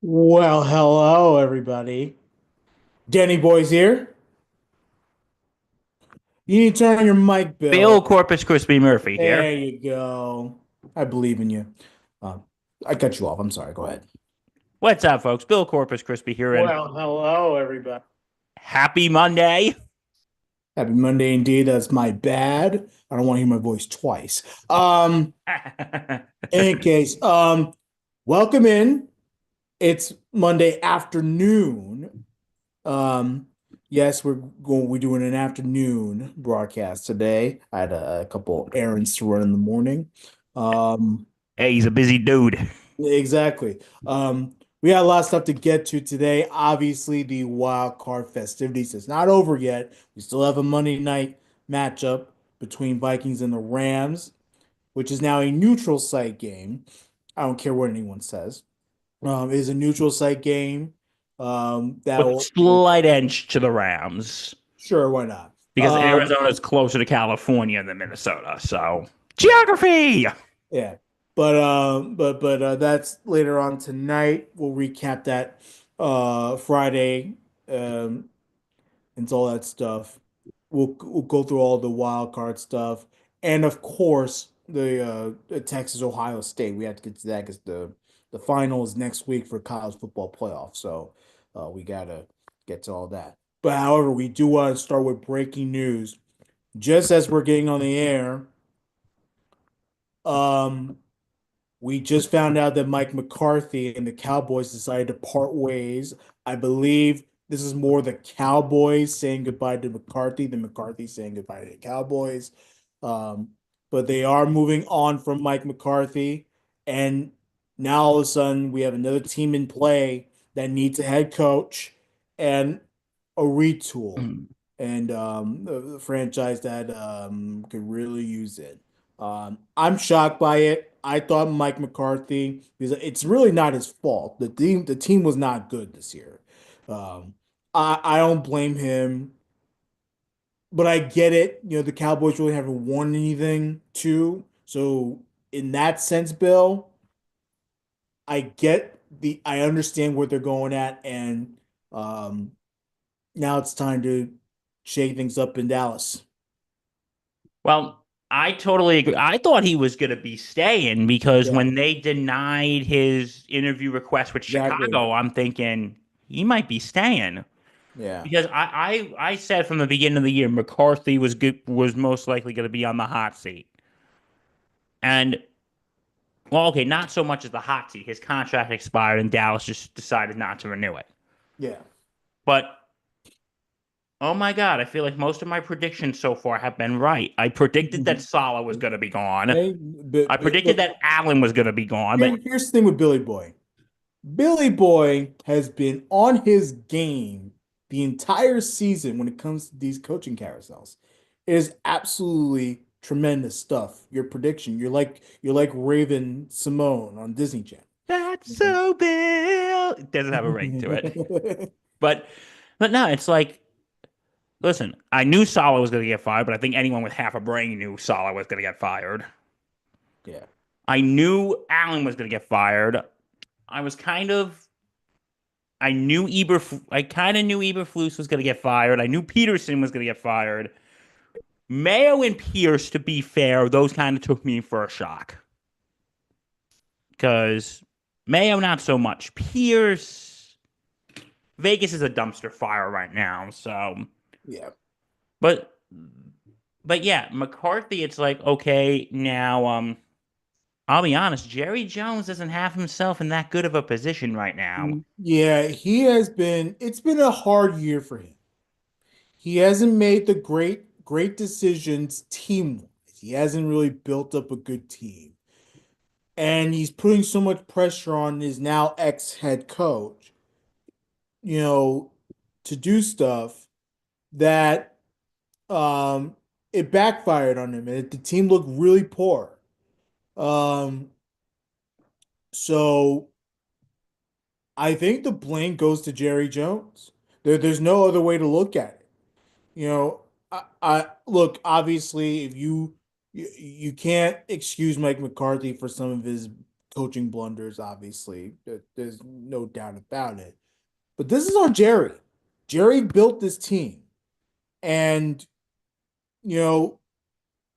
Well, hello everybody. Danny Boy's here. You need to turn on your mic, Bill Bill. Corpus Crispy Murphy here. There you go. I believe in you. Um, I cut you off. I'm sorry. Go ahead. What's up, folks? Bill Corpus Crispy here, and Well, hello everybody. happy Monday. Happy Monday indeed. That's my bad. I don't want to hear my voice twice. Um, in any case, welcome in. It's Monday afternoon. Um, yes, we're doing an afternoon broadcast today. I had a couple errands to run in the morning. Um, Hey, he's a busy dude. exactly. We got a lot of stuff to get to today. Obviously, the wild card festivities is not over yet. We still have a Monday night matchup between Vikings and the Rams, which is now a neutral site game. I don't care what anyone says. It is a neutral site game. That With a will slight edge to the Rams Sure, why not? because Arizona is closer to California than Minnesota. So, geography. Yeah. That's later on tonight. We'll recap that Friday and all that stuff. We'll go through all the wild card stuff. And of course, the Texas Ohio State. We have to get to that because the final is next week for college football playoff. So we gotta get to all that. But however, we do want to start with breaking news. Just as we're getting on the air, um, we just found out that Mike McCarthy and the Cowboys decided to part ways. I believe this is more the Cowboys saying goodbye to McCarthy than McCarthy saying goodbye to the Cowboys. Um, but they are moving on from Mike McCarthy. And now all of a sudden we have another team in play that needs a head coach and a retool. And the franchise that could really use it. I'm shocked by it. I thought Mike McCarthy, because it's really not his fault. The team was not good this year. Um, I don't blame him, but I get it. The Cowboys really haven't won anything too. So in that sense, Bill, I understand where they're going at, and um, now it's time to shake things up in Dallas. Well, I totally agree. I thought he was going to be staying because Yeah, when they denied his interview request with exactly. Chicago, I'm thinking he might be staying. Yeah. Because I said from the beginning of the year McCarthy was most likely going to be on the hot seat. And well, okay, not so much as the hot seat. His contract expired and Dallas just decided not to renew it. Yeah. But oh my God, I feel like most of my predictions so far have been right. I predicted that Salah was going to be gone. Hey, I but predicted look, that Allen was going to be gone, but here's the thing with Billy Boy. Billy Boy has been on his game the entire season when it comes to these coaching carousels. It is absolutely tremendous stuff. Your prediction, you're like Raven Simone on Disney Channel. that's so Bill. It doesn't have a ring to it. But but no, it's like listen, I knew Salah was going to get fired, but I think anyone with half a brain knew Salah was going to get fired. Yeah. I knew Allen was going to get fired. I was kind of I knew I kind of knew Eberflus was going to get fired. I knew Peterson was going to get fired. Mayo and Pierce, to be fair, those kind of took me for a shock because Mayo not so much. Pierce, Vegas is a dumpster fire right now. So, Yeah. but but yeah, McCarthy. It's like okay now. I'll be honest. Jerry Jones doesn't have himself in that good of a position right now. Yeah, it's been a hard year for him. He hasn't made the great decisions team-wise. He hasn't really built up a good team. And he's putting so much pressure on his now ex-head coach, you know, to do stuff that um it backfired on him and the team looked really poor. Um so I think the blame goes to Jerry Jones. There's no other way to look at it. I look, obviously if you can't excuse Mike McCarthy for some of his coaching blunders, obviously. There's no doubt about it. But this is on Jerry. Jerry built this team. And, you know,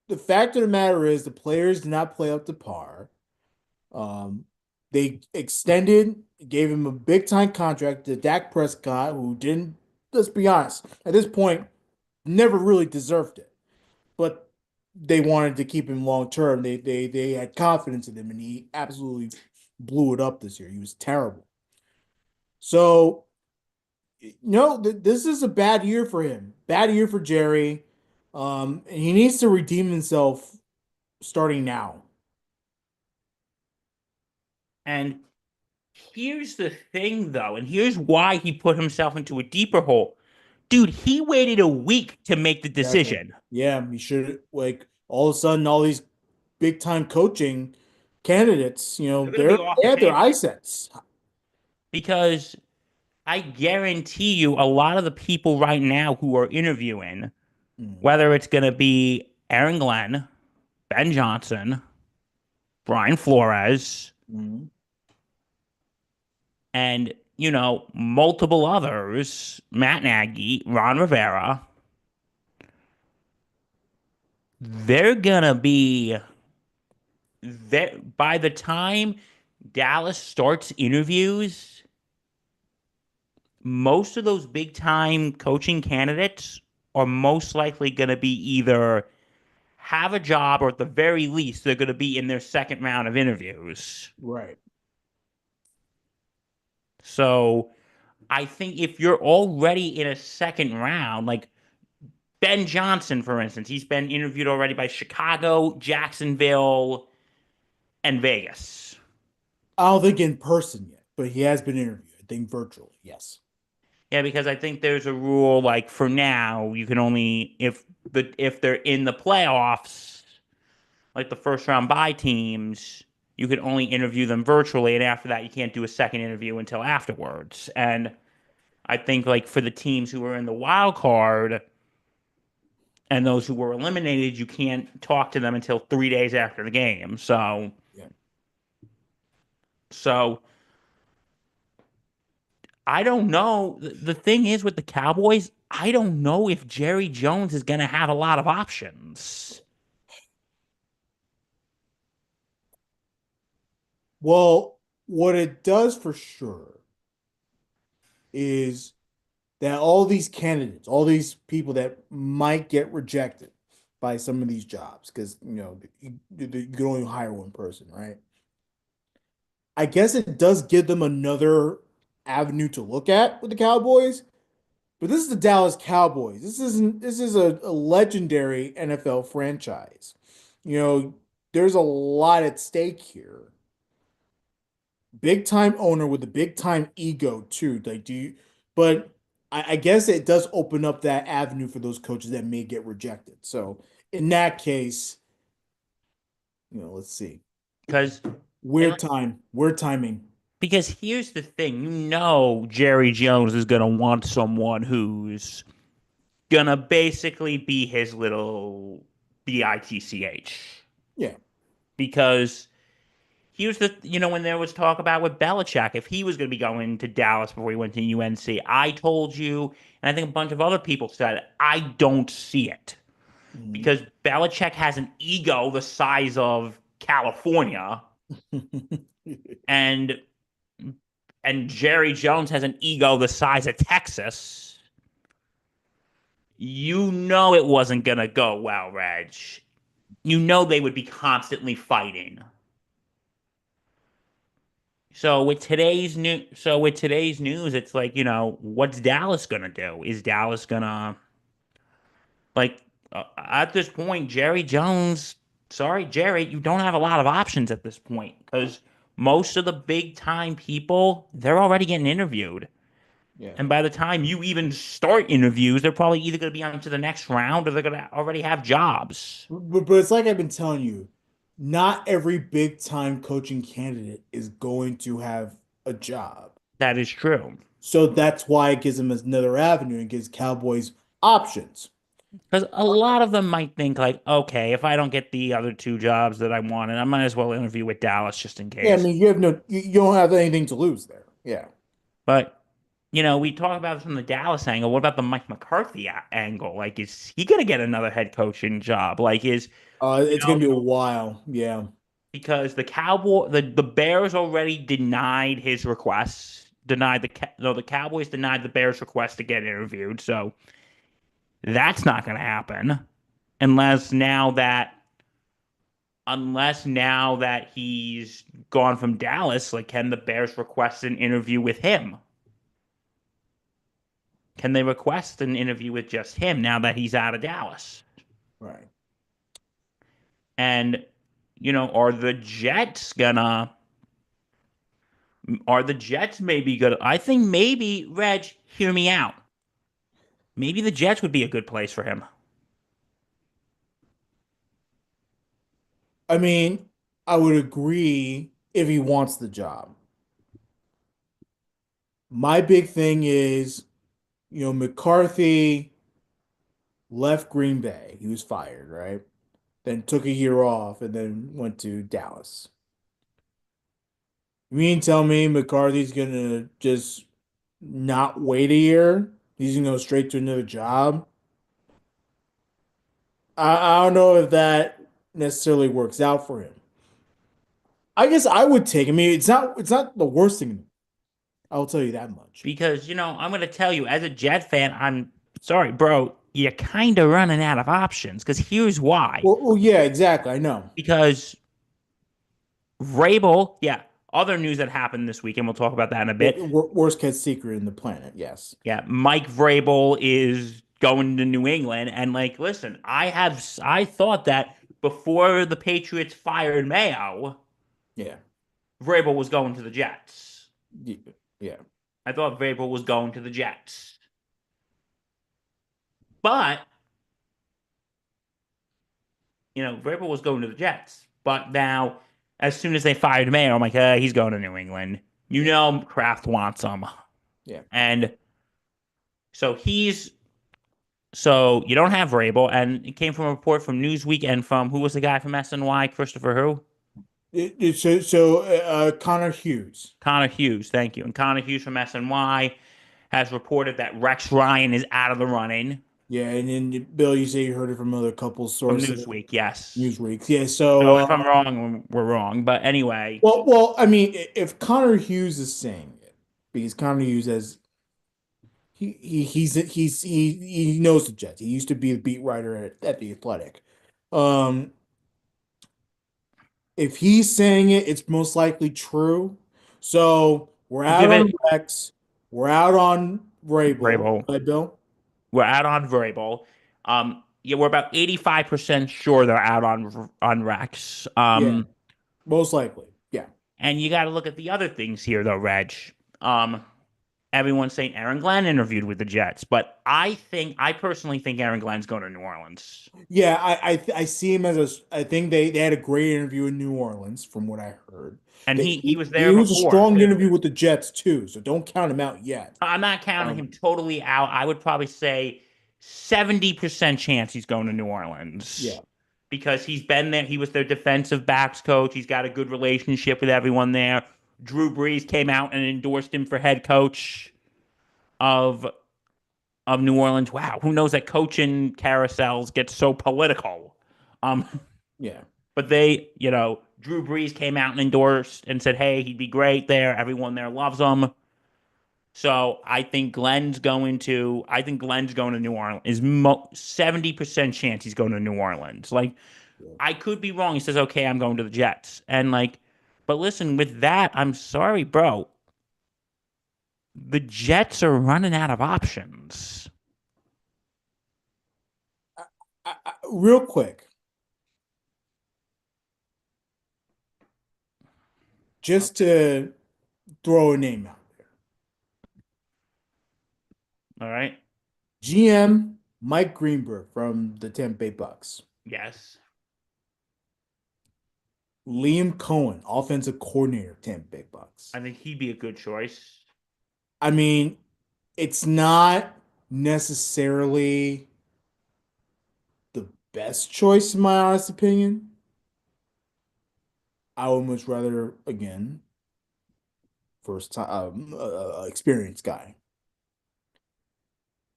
the fact of the matter is the players did not play up to par. Um, they extended, gave him a big time contract to Dak Prescott, who didn't, let's be honest, at this point, never really deserved it. But they wanted to keep him long term. They had confidence in him, and he absolutely blew it up this year. He was terrible. So, this is a bad year for him. Bad year for Jerry. And he needs to redeem himself starting now. And here's the thing, though, and here's why he put himself into a deeper hole. Dude, he waited a week to make the Exactly. decision Yeah, he should like all of a sudden all these big time coaching candidates, they're going to be off they the have their eye table sets. because I guarantee you a lot of the people right now who are interviewing, Mm, whether it's going to be Aaron Glenn, Ben Johnson, Brian Flores, mm. and, multiple others, Matt Nagy, Ron Rivera, they're going to be there by the time Dallas starts interviews. Most of those big time coaching candidates are most likely going to be either have a job or at the very least they're going to be in their second round of interviews. Right. So I think if you're already in a second round, like Ben Johnson, for instance, he's been interviewed already by Chicago, Jacksonville, and Vegas. I don't think in person yet, but he has been interviewed. I think virtually, yes. Yeah, because I think there's a rule like for now you can only if they're in the playoffs, like the first round bye teams, you can only interview them virtually, and after that you can't do a second interview until afterwards. And I think like for the teams who are in the wild card and those who were eliminated, you can't talk to them until 3 days after the game. Yeah. So I don't know. The thing is with the Cowboys, I don't know if Jerry Jones is going to have a lot of options. Well, what it does for sure is that all these candidates, all these people that might get rejected by some of these jobs, because you can only hire one person, right? I guess it does give them another avenue to look at with the Cowboys. But this is the Dallas Cowboys. This is a legendary NFL franchise. You know, there's a lot at stake here. Big time owner with a big time ego too. Like, but I guess it does open up that avenue for those coaches that may get rejected. So in that case, let's see. Because Weird time, weird timing. because here's the thing, Jerry Jones is gonna want someone who's gonna basically be his little bitch. Yeah. Because here's when there was talk about with Belichick, if he was going to be going to Dallas before he went to UNC, I told you, and I think a bunch of other people said, I don't see it Mhm. because Belichick has an ego the size of California, and Jerry Jones has an ego the size of Texas. It wasn't going to go well, Reg. They would be constantly fighting. With today's news, it's like, what's Dallas gonna do? Is Dallas gonna like at this point, Jerry Jones? Sorry, Jerry, you don't have a lot of options at this point because most of the big time people they're already getting interviewed, Yeah. and by the time you even start interviews, they're probably either gonna be on to the next round or they're gonna already have jobs. But it's like I've been telling you, not every big time coaching candidate is going to have a job. That is true. So that's why it gives them another avenue and gives Cowboys options. Because a lot of them might think like, okay, if I don't get the other two jobs that I wanted, I might as well interview with Dallas just in Yeah, I case. mean, you don't have anything to lose there. Yeah. But we talk about this from the Dallas angle. What about the Mike McCarthy angle? Like, is he gonna get another head coaching job? Like, you It's gonna know, be a while. Yeah. because the Bears already denied his request, denied no, the Cowboys denied the Bears' request to get interviewed. So that's not gonna happen unless now that he's gone from Dallas, like, can the Bears request an interview with him? Can they request an interview with just him now that he's out of Dallas? Right. And are the Jets maybe gonna I think maybe Reg, hear me out. Maybe the Jets would be a good place for him. I mean, I would agree if he wants the job. My big thing is, McCarthy left Green Bay. He was fired, right? Then took a year off and then went to Dallas. You mean tell me McCarthy's gonna just not wait a year? He's gonna go straight to another job? I don't know if that necessarily works out for him. I guess I would take. I mean, it's not the worst thing. I'll tell you that much. Because, I'm gonna tell you, as a Jet fan, I'm sorry, bro, you're kinda running out of options. Because here's why. Well, yeah, exactly. I know. Because Vrabel, yeah, other news that happened this week, and we'll talk about that in a Yeah, bit. worst kept secret in the planet. Yes. Yeah, Mike Vrabel is going to New England, and like, listen, I thought that before the Patriots fired Mayo, Yeah. Vrabel was going to the Jets. Yeah. I thought Vrabel was going to the Jets, but Vrabel was going to the Jets. But now, as soon as they fired Mayo, I'm like, he's going to New England. Yeah. Kraft wants him, Yeah. and so So you don't have Vrabel, and it came from a report from Newsweek and from who was the guy from SNY, Christopher who? Connor Hughes. Connor Hughes, thank you. And Connor Hughes from SNY has reported that Rex Ryan is out of the running Yeah, and then Bill, you say you heard it from other couple from sources, Newsweek. Yes. Newsweek. Yeah, so So if I'm wrong, we're wrong. But anyway, I mean, if Connor Hughes is saying it, because Connor Hughes has he knows the Jets. He used to be the beat writer at the Athletic. Um, if he's saying it, it's most likely true. So we're we'll out give on it Rex. We're out on Vrabel. Vrabel. Right, Bill? We're out on Vrabel. Yeah, we're about 85% sure they're out on Rex. Yeah, most likely. Yeah. And you got to look at the other things here, though, Reg. Um, Everyone's saying Aaron Glenn interviewed with the Jets, but I personally think Aaron Glenn's going to New Orleans, Yeah, I see him as I think they had a great interview in New Orleans, from what I heard. and That he was he there was a before strong too. interview with the Jets too, so don't count him out yet. I'm not counting him Um, totally out. I would probably say 70% chance he's going to New yeah, Orleans because he's been there. He was their defensive backs coach. He's got a good relationship with everyone there. Drew Brees came out and endorsed him for head coach of New Orleans. Wow, who knows that coaching carousels get so political? Um, yeah, but Drew Brees came out and endorsed and said, "Hey, he'd be great there. Everyone there loves him." So I think Glenn's going to New Orleans. Is 70% chance he's going to New Orleans. Like, yeah. I could be wrong. He says, "Okay, I'm going to the Jets," and like, but listen, with that, I'm sorry, bro. The Jets are running out of options. Real quick, just to throw a name out there. All right. GM Mike Greenberg from the Tampa Bay Bucks. Yes. Liam Cohen, offensive coordinator, Tampa Bay Bucks. I think he'd be a good choice. I mean, it's not necessarily best choice in my honest opinion. I would much rather, again, first time experienced guy.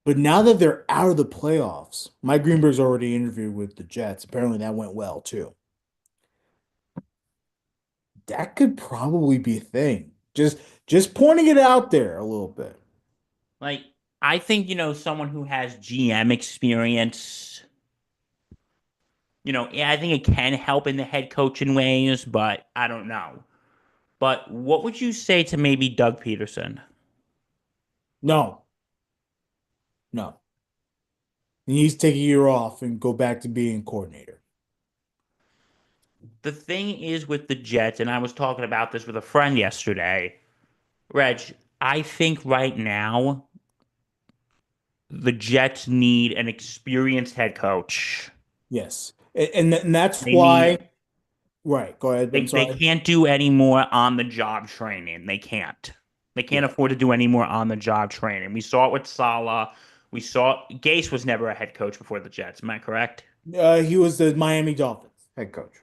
But now that they're out of the playoffs, Mike Greenberg's already interviewed with the Jets. Apparently that went well too. That could probably be a thing. Just pointing it out there a little bit. Like, I think, someone who has GM experience, yeah, I think it can help in the head coaching ways, but I don't know. But what would you say to maybe Doug Peterson? No, no. He needs to take a year off and go back to being coordinator. The thing is with the Jets, and I was talking about this with a friend yesterday, Reg, I think right now the Jets need an experienced head coach. Yes. And that's They need why, right, go ahead. I'm they sorry. can't do any more on the job training. They can't. They can't Yeah. afford to do any more on the job training. We saw it with Salah. We saw Gase was never a head coach before the Jets. Am I correct? He was the Miami Dolphins head coach.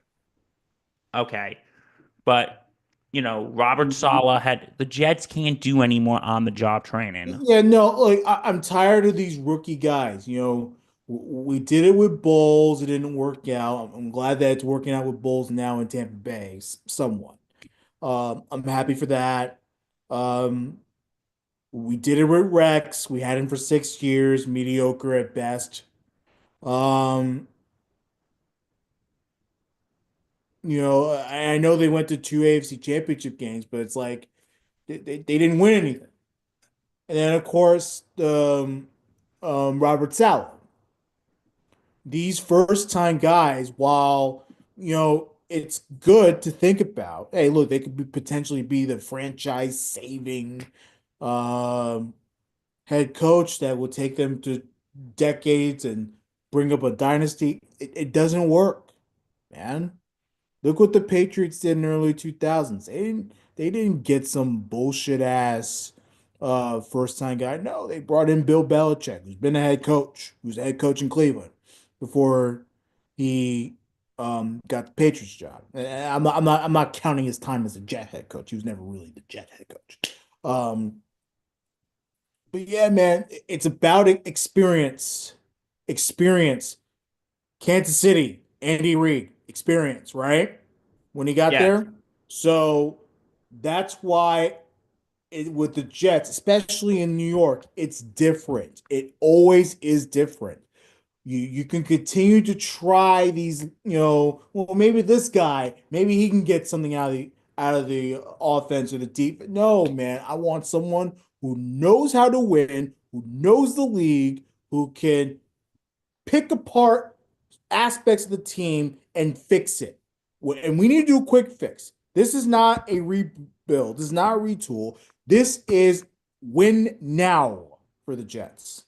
Okay. But, Robert Salah had the Jets can't do any more on the job training. Yeah, no, like I'm tired of these rookie guys. We did it with Bulls. It didn't work out. I'm glad that it's working out with Bulls now in Tampa Bay, somewhat. I'm happy for that. Um, we did it with Rex. We had him for 6 years, mediocre at best. Um, I know they went to two AFC championship games, but it's like they didn't win anything. And then, of course, Robert Saleh. These first time guys, while it's good to think about, hey, look, they could potentially be the franchise saving um, head coach that will take them to decades and bring up a dynasty. It doesn't work, man. Look what the Patriots did in the early 2000s. They didn't get some bullshit ass first time guy. No, they brought in Bill Belichick, who's been a head coach, who's a head coach in Cleveland before he got the Patriots job. And I'm not counting his time as a Jet head coach. He was never really the Jet head coach. Um, but yeah, man, it's about experience. Experience. Kansas City, Andy Reid, experience, right? When he got Yes. there. So that's why with the Jets, especially in New York, it's different. It always is different. You can continue to try these, well, maybe this guy, maybe he can get something out of the offense or the deep. No, man, I want someone who knows how to win, who knows the league, who can pick apart aspects of the team and fix it. And we need to do a quick fix. This is not a rebuild. This is not a retool. This is win now for the Jets.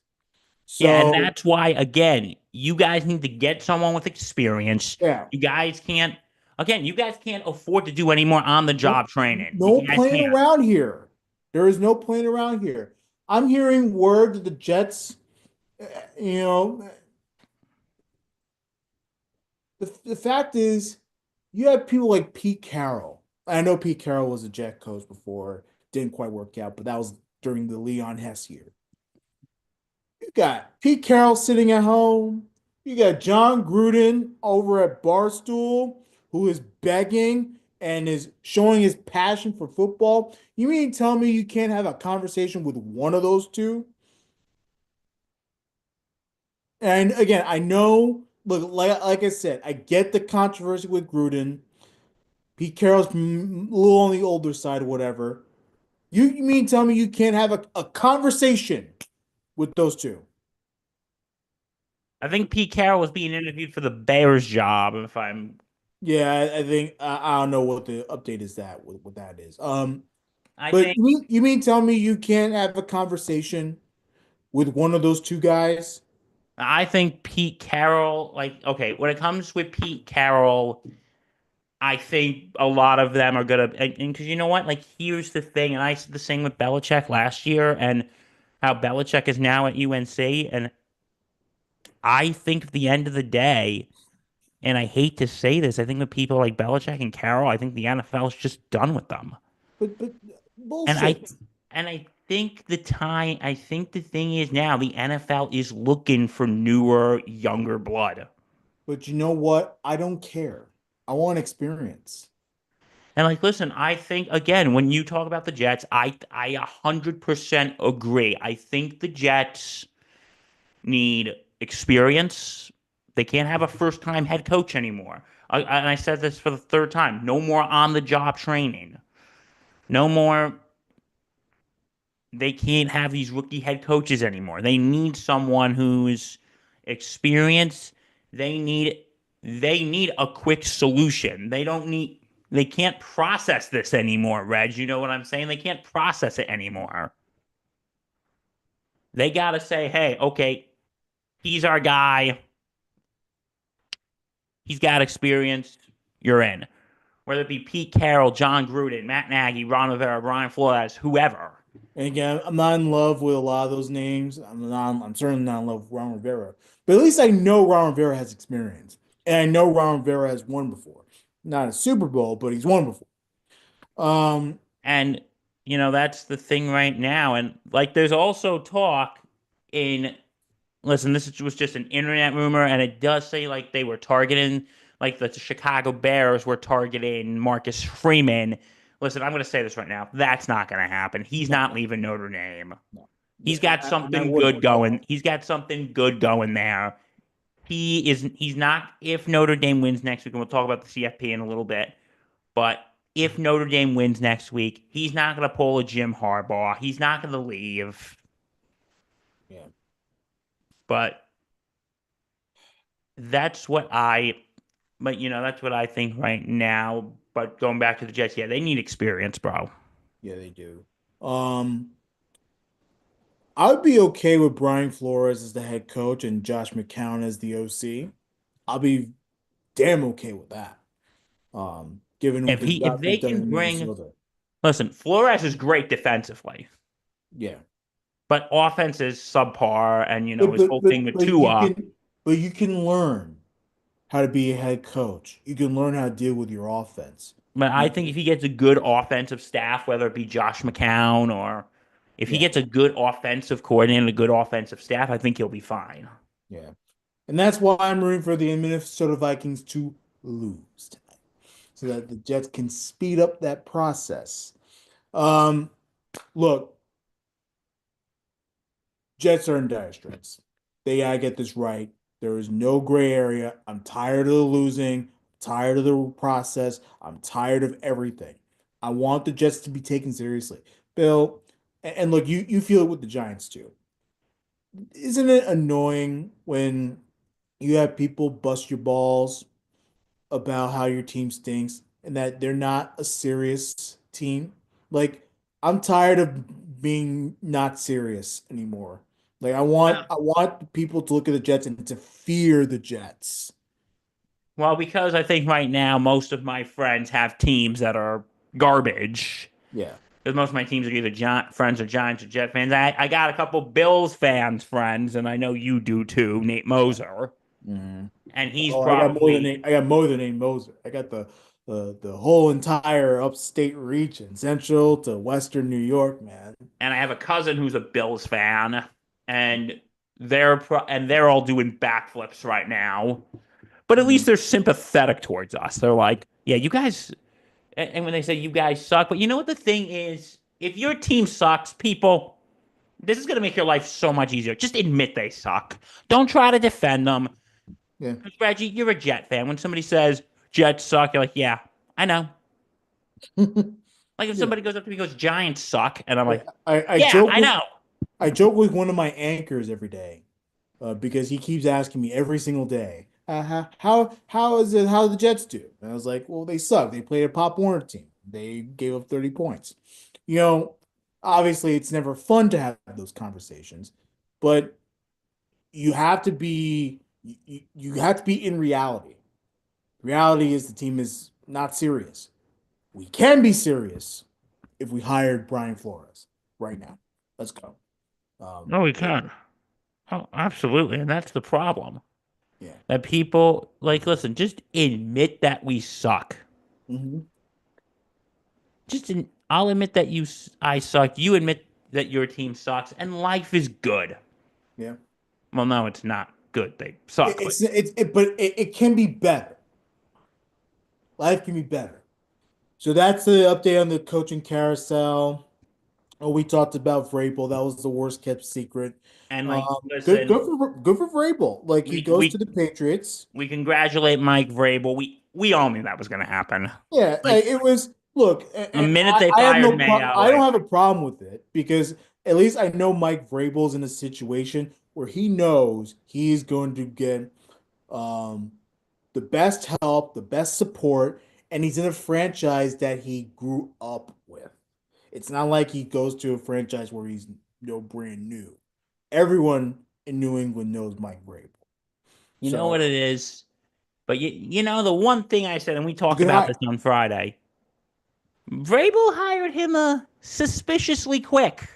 Yeah, and So, that's why again, you guys need to get someone with experience. yeah, You guys can't afford to do any more on the no, job training. You no guys playing can't. around here. There is no playing around here. I'm hearing word that the Jets, uh, you know, the fact is, you have people like Pete Carroll. I know Pete Carroll was a Jet coach before, didn't quite work out, but that was during the Leon Hess year. You got Pete Carroll sitting at home. You got John Gruden over at Barstool, who is begging and is showing his passion for football. You mean tell me you can't have a conversation with one of those two? And again, I know, look, like I said, I get the controversy with Gruden. Pete Carroll's a little on the older side or whatever. You mean tell me you can't have a conversation with those two? I think Pete Carroll was being interviewed for the Bears job, if I'm Yeah, I think I don't know what the update is that what that is. I But think you mean tell me you can't have a conversation with one of those two guys? I think Pete Carroll, okay, when it comes with Pete Carroll, I think a lot of them are gonna, and because you know what, here's the thing, and I said the same with Belichick last year, and how Belichick is now at UNC, and I think at the end of the day, and I hate to say this, I think with people like Belichick and Carroll, I think the NFL is just done with them. But And bullshit. I think I think the thing is now the NFL is looking for newer, younger blood. But you know what? I don't care. I want experience. And like, listen, I think again, when you talk about the Jets, I 100% agree. I think the Jets need experience. They can't have a first-time head coach anymore. And I said this for the third time. No more on-the-job training. No more. They can't have these rookie head coaches anymore. They need someone who's experienced. They need they need a quick solution. They can't process this anymore, Reg. You know what I'm saying? They can't process it anymore. They got to say, "Hey, okay, he's our guy. He's got experience. You're in." Whether it be Pete Carroll, John Gruden, Matt Nagy, Ron Rivera, Brian Flores, whoever. And again, I'm not in love with a lot of those names. I'm certainly not in love with Ron Rivera. But at least I know Ron Rivera has experience. And I know Ron Rivera has won before. Not a Super Bowl, but he's won before. Um, And that's the thing right now. And like, there's also talk in. Listen, was just an internet rumor, and it does say like they were targeting, like the Chicago Bears were targeting Marcus Freeman. Listen, I'm going to say this right now. That's not going to happen. He's no, not leaving Notre Dame. no. He's Yeah, got and I something wouldn't. good going. He's got something good going there. He's not, if Notre Dame wins next week, and we'll talk about the CFP in a little bit, but if Notre Dame wins next week, he's not going to pull a Jim Harbaugh. He's not going to leave. Yeah. But that's what I, that's what I think right now. But going back to the Jets, yeah, they need experience, bro. Yeah, they do. I'd be okay with Brian Flores as the head coach and Josh McCown as the OC. I'll be damn okay with that. Given what If they they've done can in bring, Minnesota. listen, Flores is great defensively, Yeah. but offense is subpar, and But his but whole thing but with but you Tua. can learn how to be a head coach. You can learn how to deal with your offense. But I You, think if he gets a good offensive staff, whether it be Josh McCown or if he yeah, gets a good offensive coordinator, a good offensive staff, I think he'll be fine. yeah. And that's why I'm rooting for the Minnesota Vikings to lose tonight, so that the Jets can speed up that process. Um, Look, Jets are in dire straits. They gotta get this right. There is no gray area. I'm tired of the losing, tired of the process. I'm tired of everything. I want the Jets to be taken seriously. Bill, and look, you feel it with the Giants too. Isn't it annoying when you have people bust your balls about how your team stinks and that they're not a serious team? Like, I'm tired of being not serious anymore. Like, Well, I want people to look at the Jets and to fear the Jets. well, because I think right now most of my friends have teams that are garbage. Yeah. Because most of my teams are either friends or Giants or Jet fans. I got a couple Bills fans friends, and I know you do too, Nate Yeah. Moser, Mhm. and he's Oh, probably. I got more than a Moser. I got the whole entire upstate region, central to western New York, man. And I have a cousin who's a Bills fan, and they're all doing backflips right now. But at least Mhm. they're sympathetic towards us. They're like, yeah, you guys. And when they say you guys suck, but you know what the thing is? If your team sucks, people, this is going to make your life so much easier. Just admit they suck. Don't try to defend them. Yeah. Reggie, you're a Jet fan. When somebody says Jets suck, you're like, yeah, I know. Like if Yeah. somebody goes up to me and goes, Giants suck, and I'm Yeah. like, yeah, I know. I joke with one of my anchors every day, because he keeps asking me every single day, how is it how the Jets do? And I was like, well, they suck. They played a Pop Warner team. They gave up 30 points. You know, obviously it's never fun to have those conversations, but you have to be you have to be in reality. Reality is the team is not serious. We can be serious if we hired Brian Flores right now. Let's go. No, we can't. Oh, absolutely, and that's the problem. Yeah. That people like listen, just admit that we suck. Hmm. I'll admit that I suck. You admit that your team sucks, and life is good. Yeah. Well, no, it's not good. They suck, but But it can be better. Life can be better. So that's the update on the coaching carousel. Oh, we talked about Vrabel. That was the worst kept secret. and like Good, listen, good for Vrabel. Like he we goes to we the Patriots. we congratulate Mike Vrabel. We all knew that was going to happen. Yeah, Like it was. Look, the and minute they I have fired no pro Mayo, I don't like have a problem with it because at least I know Mike Vrabel's in a situation where he knows he's going to get um the best help, the best support, and he's in a franchise that he grew up with. It's not like he goes to a franchise where he's brand new. Everyone in New England knows Mike Vrabel, you know what so it is. But you know the one thing I said, and we it's a talked good about this hire. on Friday. Vrabel hired him suspiciously quick.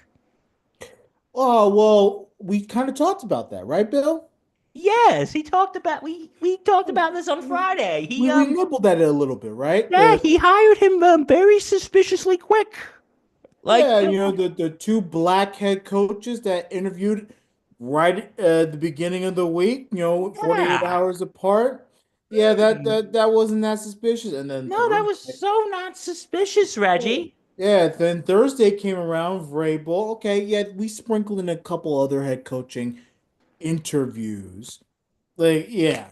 Oh well, we kind of talked about that, right, Bill? Yes, we talked about this on We Friday. we nibbled at it a little bit, right? Yeah, he hired him very suspiciously quick. Like Yeah, the two black head coaches that interviewed right at the beginning of the week, 48 yeah. hours apart. Yeah, Hmm. that wasn't that suspicious. And then No, that was Thursday, so not suspicious, Reggie. yeah, then Thursday came around, Vrabel. Okay, yeah, we sprinkled in a couple other head coaching interviews. Like, yeah,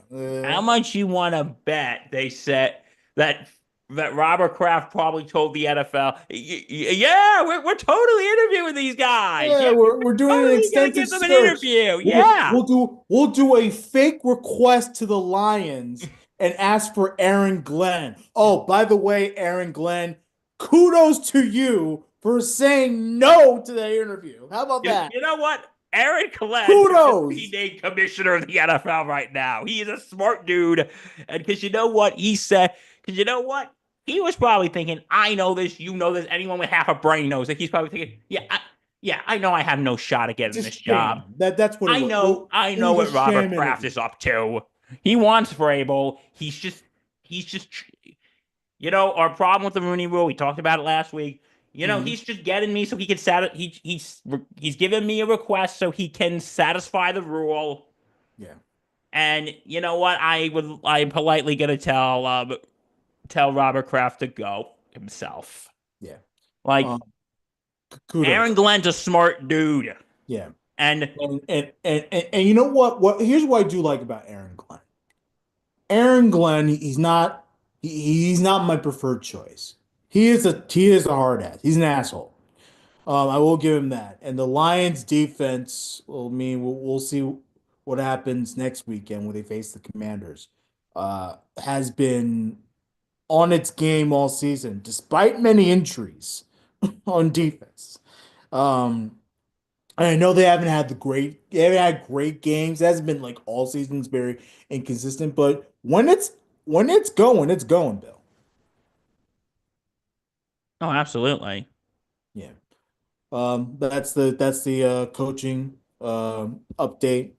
How much you want to bet they said that Robert Kraft probably told the NFL, yeah, we're totally interviewing these guys. Yeah, yeah, we're doing an totally gonna extensive give them an search. interview. We'll Yeah. we'll do we'll do a fake request to the Lions and ask for Aaron Glenn. Oh, by the way, Aaron Glenn, kudos to you for saying no to the interview. How about that? You know what? Aaron Glenn should just be Kudos. named commissioner of the NFL right now. He is a smart dude. And because you know what he said, because you know what? He was probably thinking, I know this, you know this, anyone with half a brain knows it. He's probably thinking, yeah, I know I have no shot at getting Just this job. shame. That's what it was. I It know was a what Robert sham Kraft interview. is up to. He wants Vrabel. He's just our problem with the Rooney Rule. We talked about it last week. Mhm. He's just getting me so he can he's giving me a request so he can satisfy the rule. Yeah. And you know what? I'm politely gonna tell Robert Kraft to go himself. Yeah. Like Um, Kudos. Aaron Glenn's a smart dude, Yeah. and And you know what? Here's what I do like about Aaron Glenn. Aaron Glenn, he's not my preferred choice. He is a hard ass. He's an asshole. I will give him that. And the Lions defense, well, I mean, we'll see what happens next weekend when they face the Commanders. Has been on its game all season, despite many injuries on defense. Um, I know they haven't had great games. It hasn't been like all seasons very inconsistent, but when it's going, Bill. oh, absolutely. Yeah. That's the coaching update.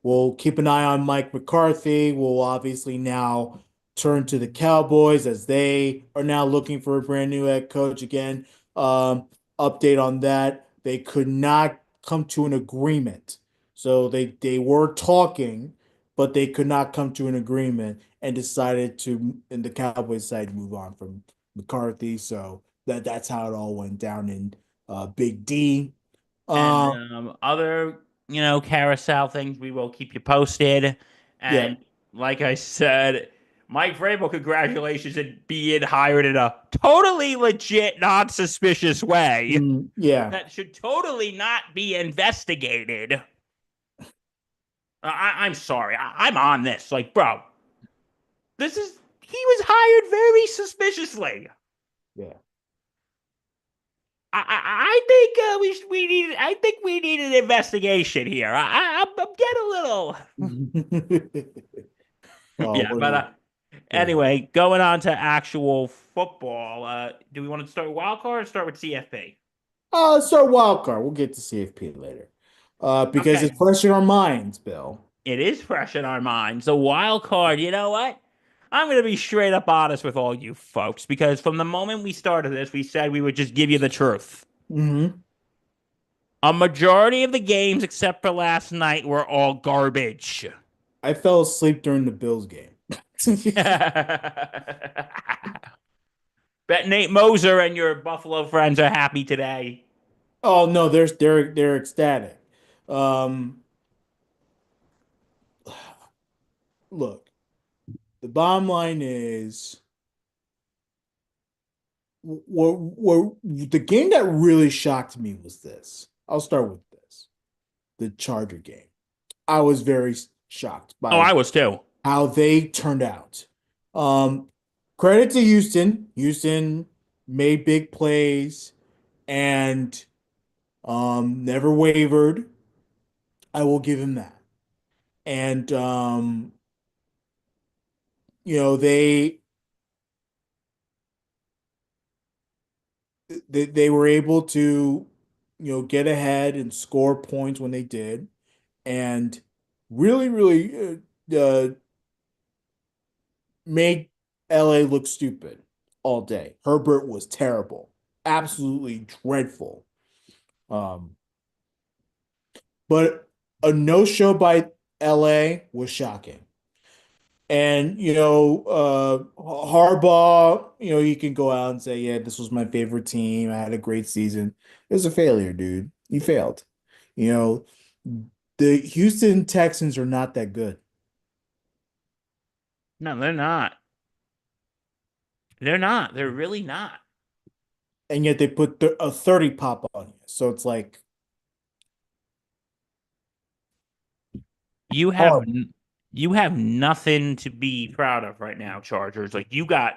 We'll keep an eye on Mike McCarthy. We'll obviously now turn to the Cowboys as they are now looking for a brand new head coach again. Um, Update on that. They could not come to an agreement. So they were talking, but they could not come to an agreement and decided to, in the Cowboys side, move on from McCarthy. So that's how it all went down in Big D. And Um, other, carousel things, we will keep you posted. yeah. And like I said, Mike Vrabel, congratulations in being hired in a totally legit, non suspicious way Yeah. that should totally not be investigated. I'm sorry. I'm on this. Like, bro, he was hired very suspiciously. Yeah. I think I think we need an investigation here. I'm getting a little. Oh, Yeah, but yeah. anyway, going on to actual football. Do we want to start with wild card or start with CFP? So wild card. We'll get to CFP later. because Okay. it's fresh in our minds, Bill. It is fresh in our minds. The wild card, you know what? I'm going to be straight up honest with all you folks because from the moment we started this, we said we would just give you the truth. Hmm. A majority of the games, except for last night, were all garbage. I fell asleep during the Bills game. Bet Nate Moser and your Buffalo friends are happy today. Oh no, they're ecstatic. Um, Look, the bottom line is the game that really shocked me was this. I'll start with this: the Charger game. I was very shocked Oh, by I was too. how they turned out. Um, Credit to Houston. Houston made big plays and never wavered. I will give him that. And you know, they were able to, get ahead and score points when they did, and really made LA look stupid all day. Herbert was terrible, absolutely dreadful. Um, but a no-show by LA was shocking. And Harbaugh, he can go out and say, "Yeah, this was my favorite team. I had a great season." It was a failure, dude. You failed. You know, the Houston Texans are not that good, No, they're not. They're not. They're really not. and yet they put a 30 pop on you. So it's like You have horrible. you have nothing to be proud of right now, Chargers. Like you got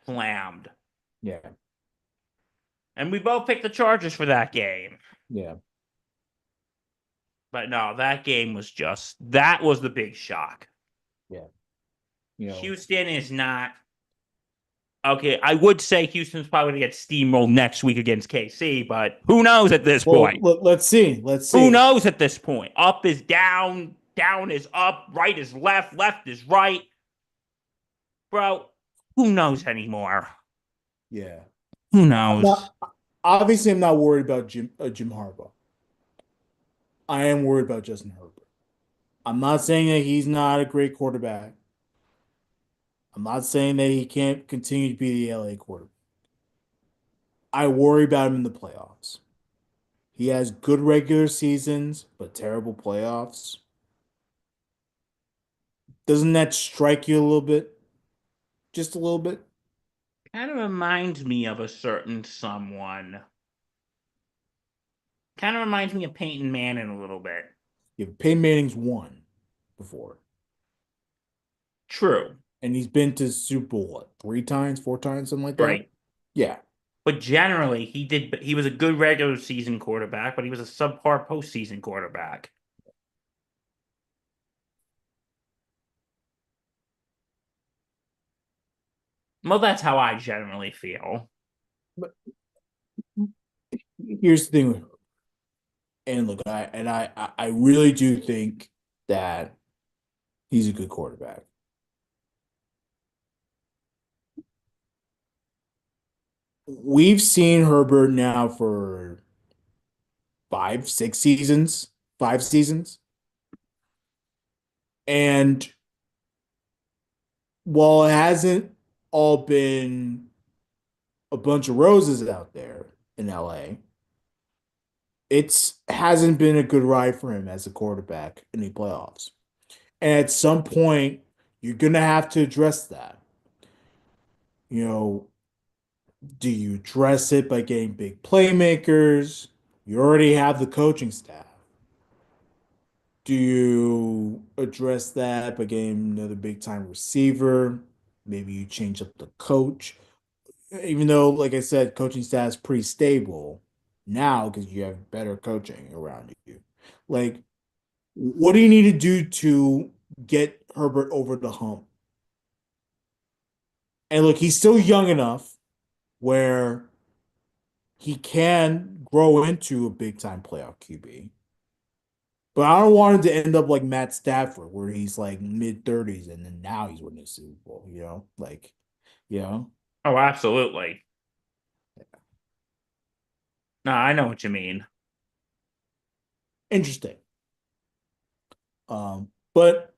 slammed. Yeah, And we both picked the Chargers for that game. yeah, But no, that game was just that was the big shock. yeah. You know, Houston is not okay. I would say Houston's probably gonna get steamrolled next week against KC, but who knows at this well, point? let's see. Let's Who see. knows at this point? Up is down, down is up, right is left, left is right. Bro, who knows anymore? Yeah. Who I'm knows? not Obviously I'm not worried about Jim Harbaugh. I am worried about Justin Herbert. I'm not saying that he's not a great quarterback. I'm not saying that he can't continue to be the LA quarterback. I worry about him in the playoffs. He has good regular seasons, but terrible playoffs. Doesn't that strike you a little bit? Just a little bit? Kind of reminds me of a certain someone. Kind of reminds me of Peyton Manning a little bit. Yeah, Peyton Manning's won before. True, And he's been to Super Bowl, what, 3 times, 4 times, something like that? right? Yeah. But generally, he was a good regular season quarterback, but he was a subpar postseason quarterback. Well, that's how I generally feel. But here's the thing with and look, I really do think that he's a good quarterback. We've seen Herbert now for 5 6 seasons, 5 seasons. And while it hasn't all been a bunch of roses out there in LA, it's hasn't been a good ride for him as a quarterback in the playoffs. And at some point, you're gonna have to address that. You know, do you address it by getting big playmakers? You already have the coaching staff. Do you address that by getting another big time receiver? Maybe you change up the coach. Even though, like I said, coaching staff is pretty stable now because you have better coaching around you. Like, what do you need to do to get Herbert over the hump? And look, he's still young enough where he can grow into a big time playoff QB. But I don't want him to end up like Matt Stafford, where he's like mid-30s and then now he's winning a Super Bowl, Like, you know, Oh, absolutely. No, I know what you mean. interesting. But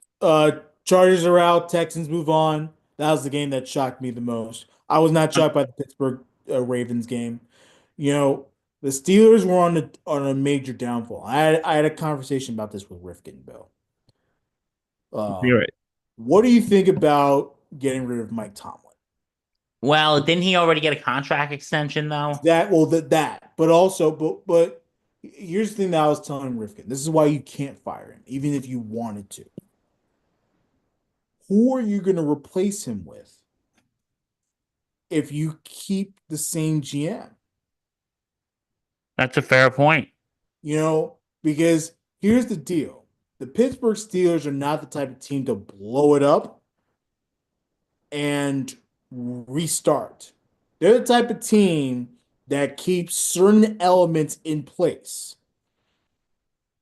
Chargers are out, Texans move on. That was the game that shocked me the most. I was not shocked by the Pittsburgh Ravens game. You know, the Steelers were on a major downfall. I had a conversation about this with Rifkin, Bill. You're Um, right. what do you think about getting rid of Mike Tomlin? Well, didn't he already get a contract extension though? But also, but here's the thing that I was telling Rifkin. This is why you can't fire him, even if you wanted to. Who are you going to replace him with if you keep the same GM? That's a fair point. Because here's the deal. The Pittsburgh Steelers are not the type of team to blow it up and restart. They're the type of team that keeps certain elements in place.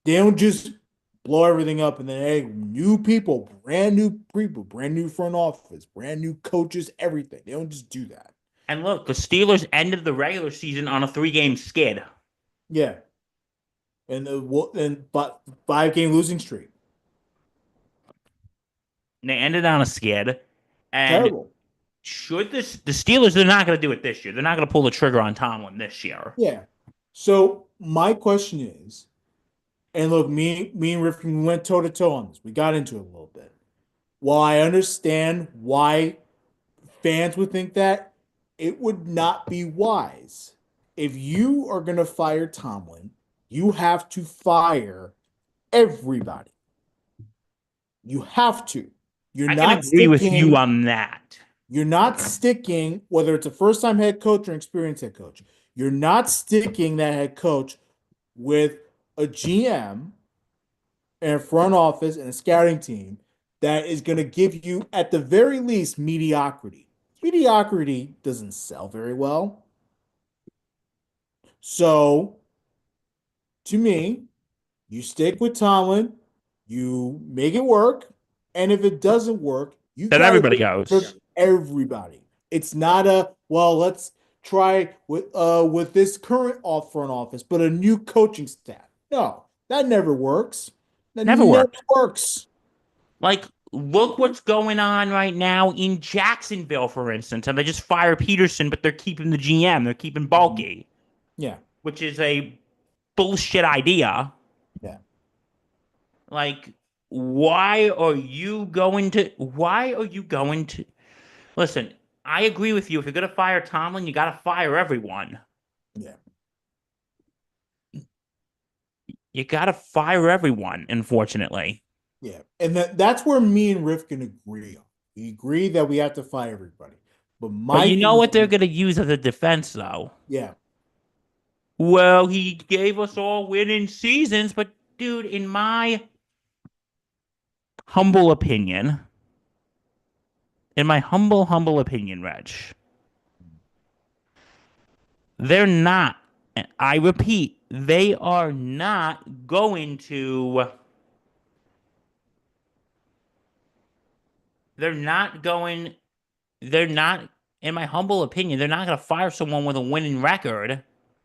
They don't just blow everything up and then, hey, new people, brand new front office, brand new coaches, everything. They don't just do that. And look, the Steelers ended the regular season on a 3-game skid. Yeah. But 5-game losing streak. They ended on a skid. And Terrible. should the Steelers, they're not going to do it this year. They're not going to pull the trigger on Tomlin this year. Yeah. So my question is, and look, me and Rifkin went toe to toe on this. We got into it a little bit. While I understand why fans would think that, it would not be wise. If you are going to fire Tomlin, you have to fire everybody. You have to. You're I can not agree with you sticking. on that. You're not sticking, whether it's a first-time head coach or an experienced head coach. You're not sticking that head coach with a GM and a front office and a scouting team that is going to give you, at the very least, mediocrity. Mediocrity doesn't sell very well. So, to me, you stick with Tomlin, you make it work, and if it doesn't work, you Then got to everybody make it work goes. for everybody. It's not let's try with this current off front office, but a new coaching staff. No, that never works. That Never never worked. works. Like, look what's going on right now in Jacksonville, for instance. And they just fired Peterson, but they're keeping the GM. They're keeping Bulky, Yeah, which is a bullshit idea. yeah. Like, why are you going to listen? I agree with you. If you're gonna fire Tomlin, you gotta fire everyone. Yeah. You gotta fire everyone, unfortunately. Yeah. And that's where me and Rifkin agree on. We agree that we have to fire everybody. But But my you know thing what they're is, gonna use as a defense, though. yeah. Well, he gave us all winning seasons, but dude, in my humble opinion, humble opinion, Reg, they're not. I repeat, they are not going to. They're not going. They're not, in my humble opinion, they're not going to fire someone with a winning record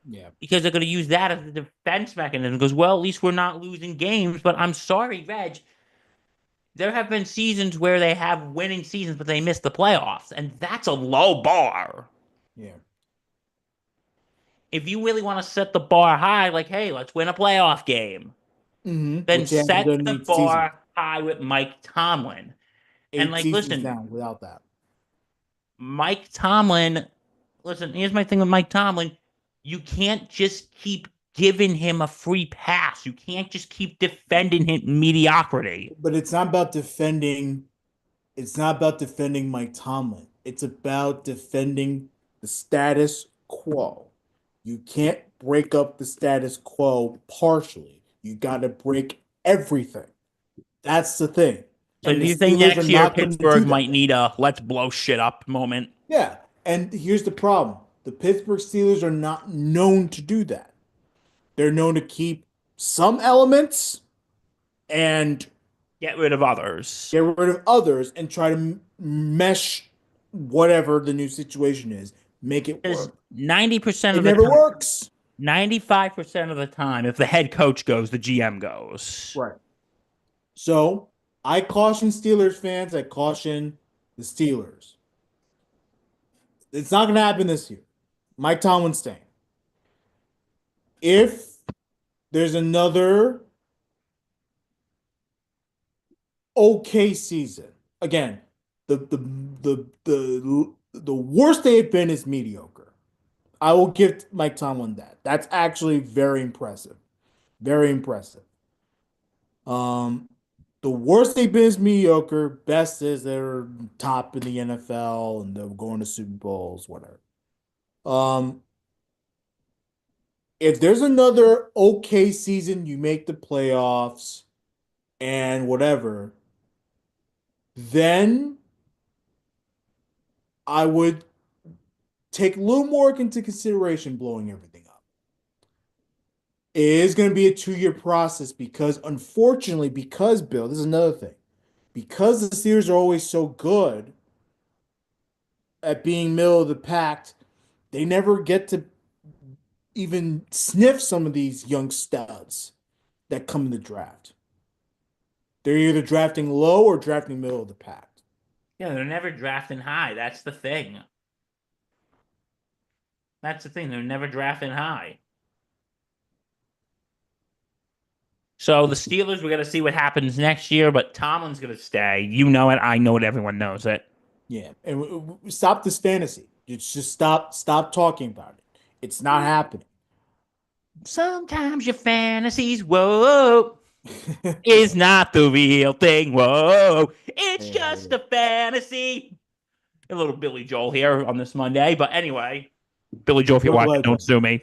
Yeah. because they're going to use that as a defense mechanism. Because, well, at least we're not losing games. But I'm sorry, Reg. There have been seasons where they have winning seasons, but they miss the playoffs, and that's a low bar. Yeah. If you really want to set the bar high, like, hey, let's win a playoff game, then Which they haven't set done in the 8 seasons. bar high with Mike Tomlin. And, Eight like, seasons listen, down without that. Mike Tomlin, listen, here's my thing with Mike Tomlin. You can't just keep giving him a free pass. You can't just keep defending him mediocrity. But it's not about defending. It's not about defending Mike Tomlin. It's about defending the status quo. You can't break up the status quo partially. You got to break everything. That's the thing. So And do the you think Steelers are next year not going to do Pittsburgh that. might need a let's blow shit up moment? Yeah. And here's the problem. The Pittsburgh Steelers are not known to do that. They're known to keep some elements and Get rid of others. get rid of others and try to mesh whatever the new situation is, make it Because work. 90% It of the never time, works. 95% of the time, if the head coach goes, the GM goes. Right. So I caution Steelers fans, I caution the Steelers. It's not going to happen this year. Mike Tomlin's staying. If there's another okay season, again, the worst they've been is mediocre. I will give Mike Tomlin that. That's actually very impressive. Very impressive. Um, the worst they've been is mediocre. Best is they're top in the NFL and they're going to Super Bowls, whatever. Um, if there's another okay season, you make the playoffs and whatever, then I would take a little more into consideration blowing everything up. It is going to be a 2-year process because, unfortunately, because Bill, this is another thing, because the Steelers are always so good at being middle of the pack, they never get to even sniff some of these young studs that come in the draft. They're either drafting low or drafting middle of the pack. Yeah, they're never drafting high. That's the thing. That's the thing. They're never drafting high. So the Steelers, we're gonna see what happens next year, but Tomlin's gonna stay. You know it. I know it. Everyone knows it. Yeah, and stop this fantasy. Just stop talking about it. It's not happening. Sometimes your fantasies, whoa, is not the real thing. Whoa, it's just Yeah. a fantasy. A little Billy Joel here on this Monday, but anyway, Billy Joel, if you're Go watching, ahead, don't though. sue me.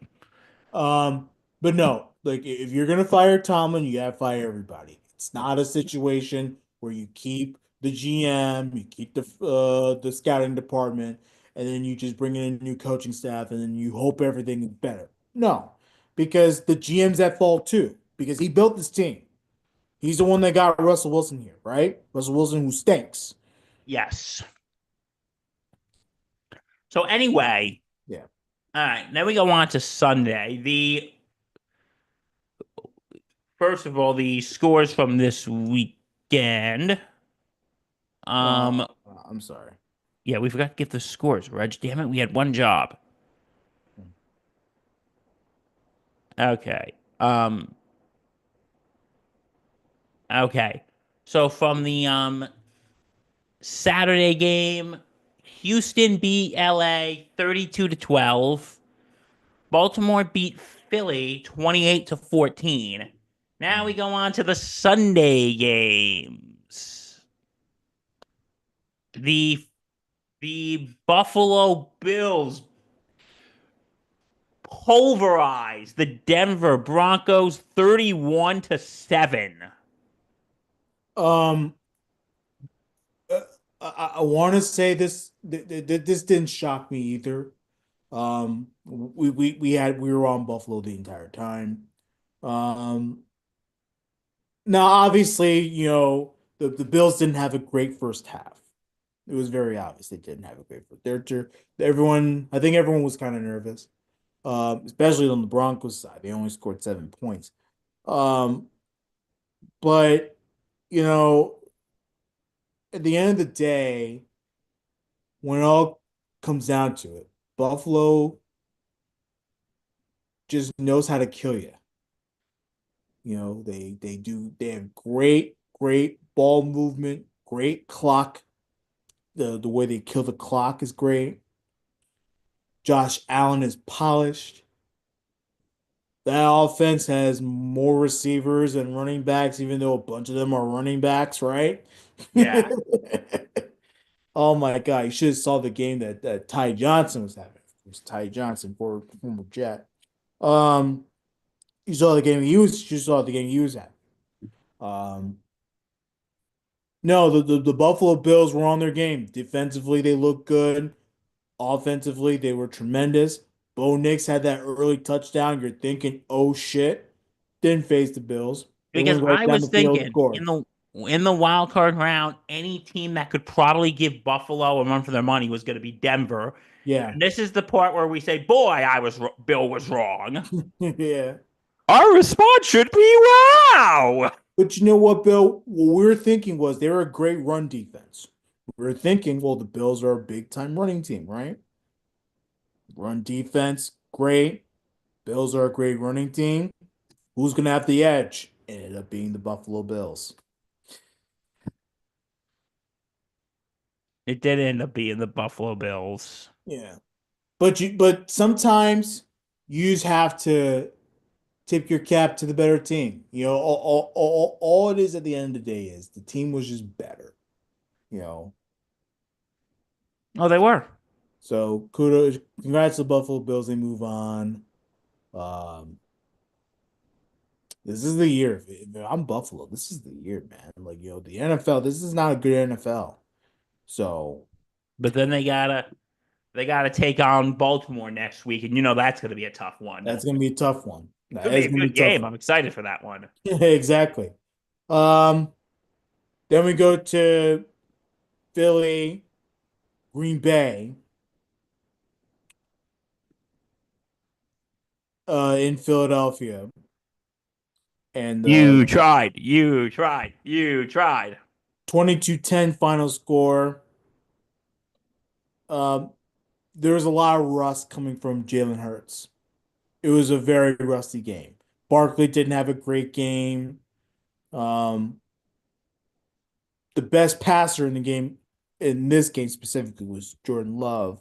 But no, like if you're gonna fire Tomlin, you gotta fire everybody. It's not a situation where you keep the GM, you keep the scouting department, and then you just bring in a new coaching staff, and then you hope everything is better. No, because the GM's at fault too, because he built this team. He's the one that got Russell Wilson here, right? Russell Wilson who stinks. Yes. So anyway, Yeah. all right. Then we go on to Sunday. The first of all, the scores from this weekend. Um, I'm sorry. yeah, we forgot to give the scores, Reg. Damn it, we had one job. Okay. Okay. So from the Saturday game, Houston beat LA 32-12. Baltimore beat Philly 28-14. Now we go on to the Sunday games. The the Buffalo Bills pulverized the Denver Broncos 31-7. Um, I want to say this didn't shock me either. We were on Buffalo the entire time. Um, Now obviously, the Bills didn't have a great first half. It was very obvious they didn't have a great first. I think everyone was kind of nervous, especially on the Broncos side. They only scored 7 points. Um, but you know, at the end of the day, when it all comes down to it, Buffalo just knows how to kill you. They have great ball movement, great clock. The way they kill the clock is great. Josh Allen is polished. That offense has more receivers and running backs, even though a bunch of them are running backs, right? Yeah. Oh my God, you should have saw the game that Ty Johnson was having. It was Ty Johnson, former Jet. Um, you saw the game he was at. Um, no, the Buffalo Bills were on their game. Defensively, they looked good. Offensively, they were tremendous. Bo Nix had that early touchdown. You're thinking, oh shit. Didn't face the Bills. They Because went right I down was the field, thinking scored. in the wild card round, any team that could probably give Buffalo a run for their money was going to be Denver. Yeah, And this is the part where we say, "Boy, Bill was wrong." yeah. Our response should be, "Wow." But you know what, Bill? What we were thinking was they were a great run defense. We were thinking, well, the Bills are a big time running team, right? Run defense, great. Bills are a great running team. Who's gonna have the edge? It ended up being the Buffalo Bills. It did end up being the Buffalo Bills. Yeah. But sometimes you just have to tip your cap to the better team. You know, all it is at the end of the day is the team was just better. You know, Oh, they were. so kudos, congrats to the Buffalo Bills. They move on. Um, this is the year. I'm Buffalo. This is the year, man. Like, the NFL. This is not a good NFL. So But then they gotta take on Baltimore next week, and that's gonna be a tough one. that's gonna be a tough one. That Could be is a gonna be a good tough game. one. I'm excited for that one. Exactly. Um, then we go to Philly, Green Bay, in Philadelphia, and You tried. You tried. You tried. 22-10 final score. Um, there was a lot of rust coming from Jalen Hurts. It was a very rusty game. Barkley didn't have a great game. Um, the best passer in the game, in this game specifically, was Jordan Love,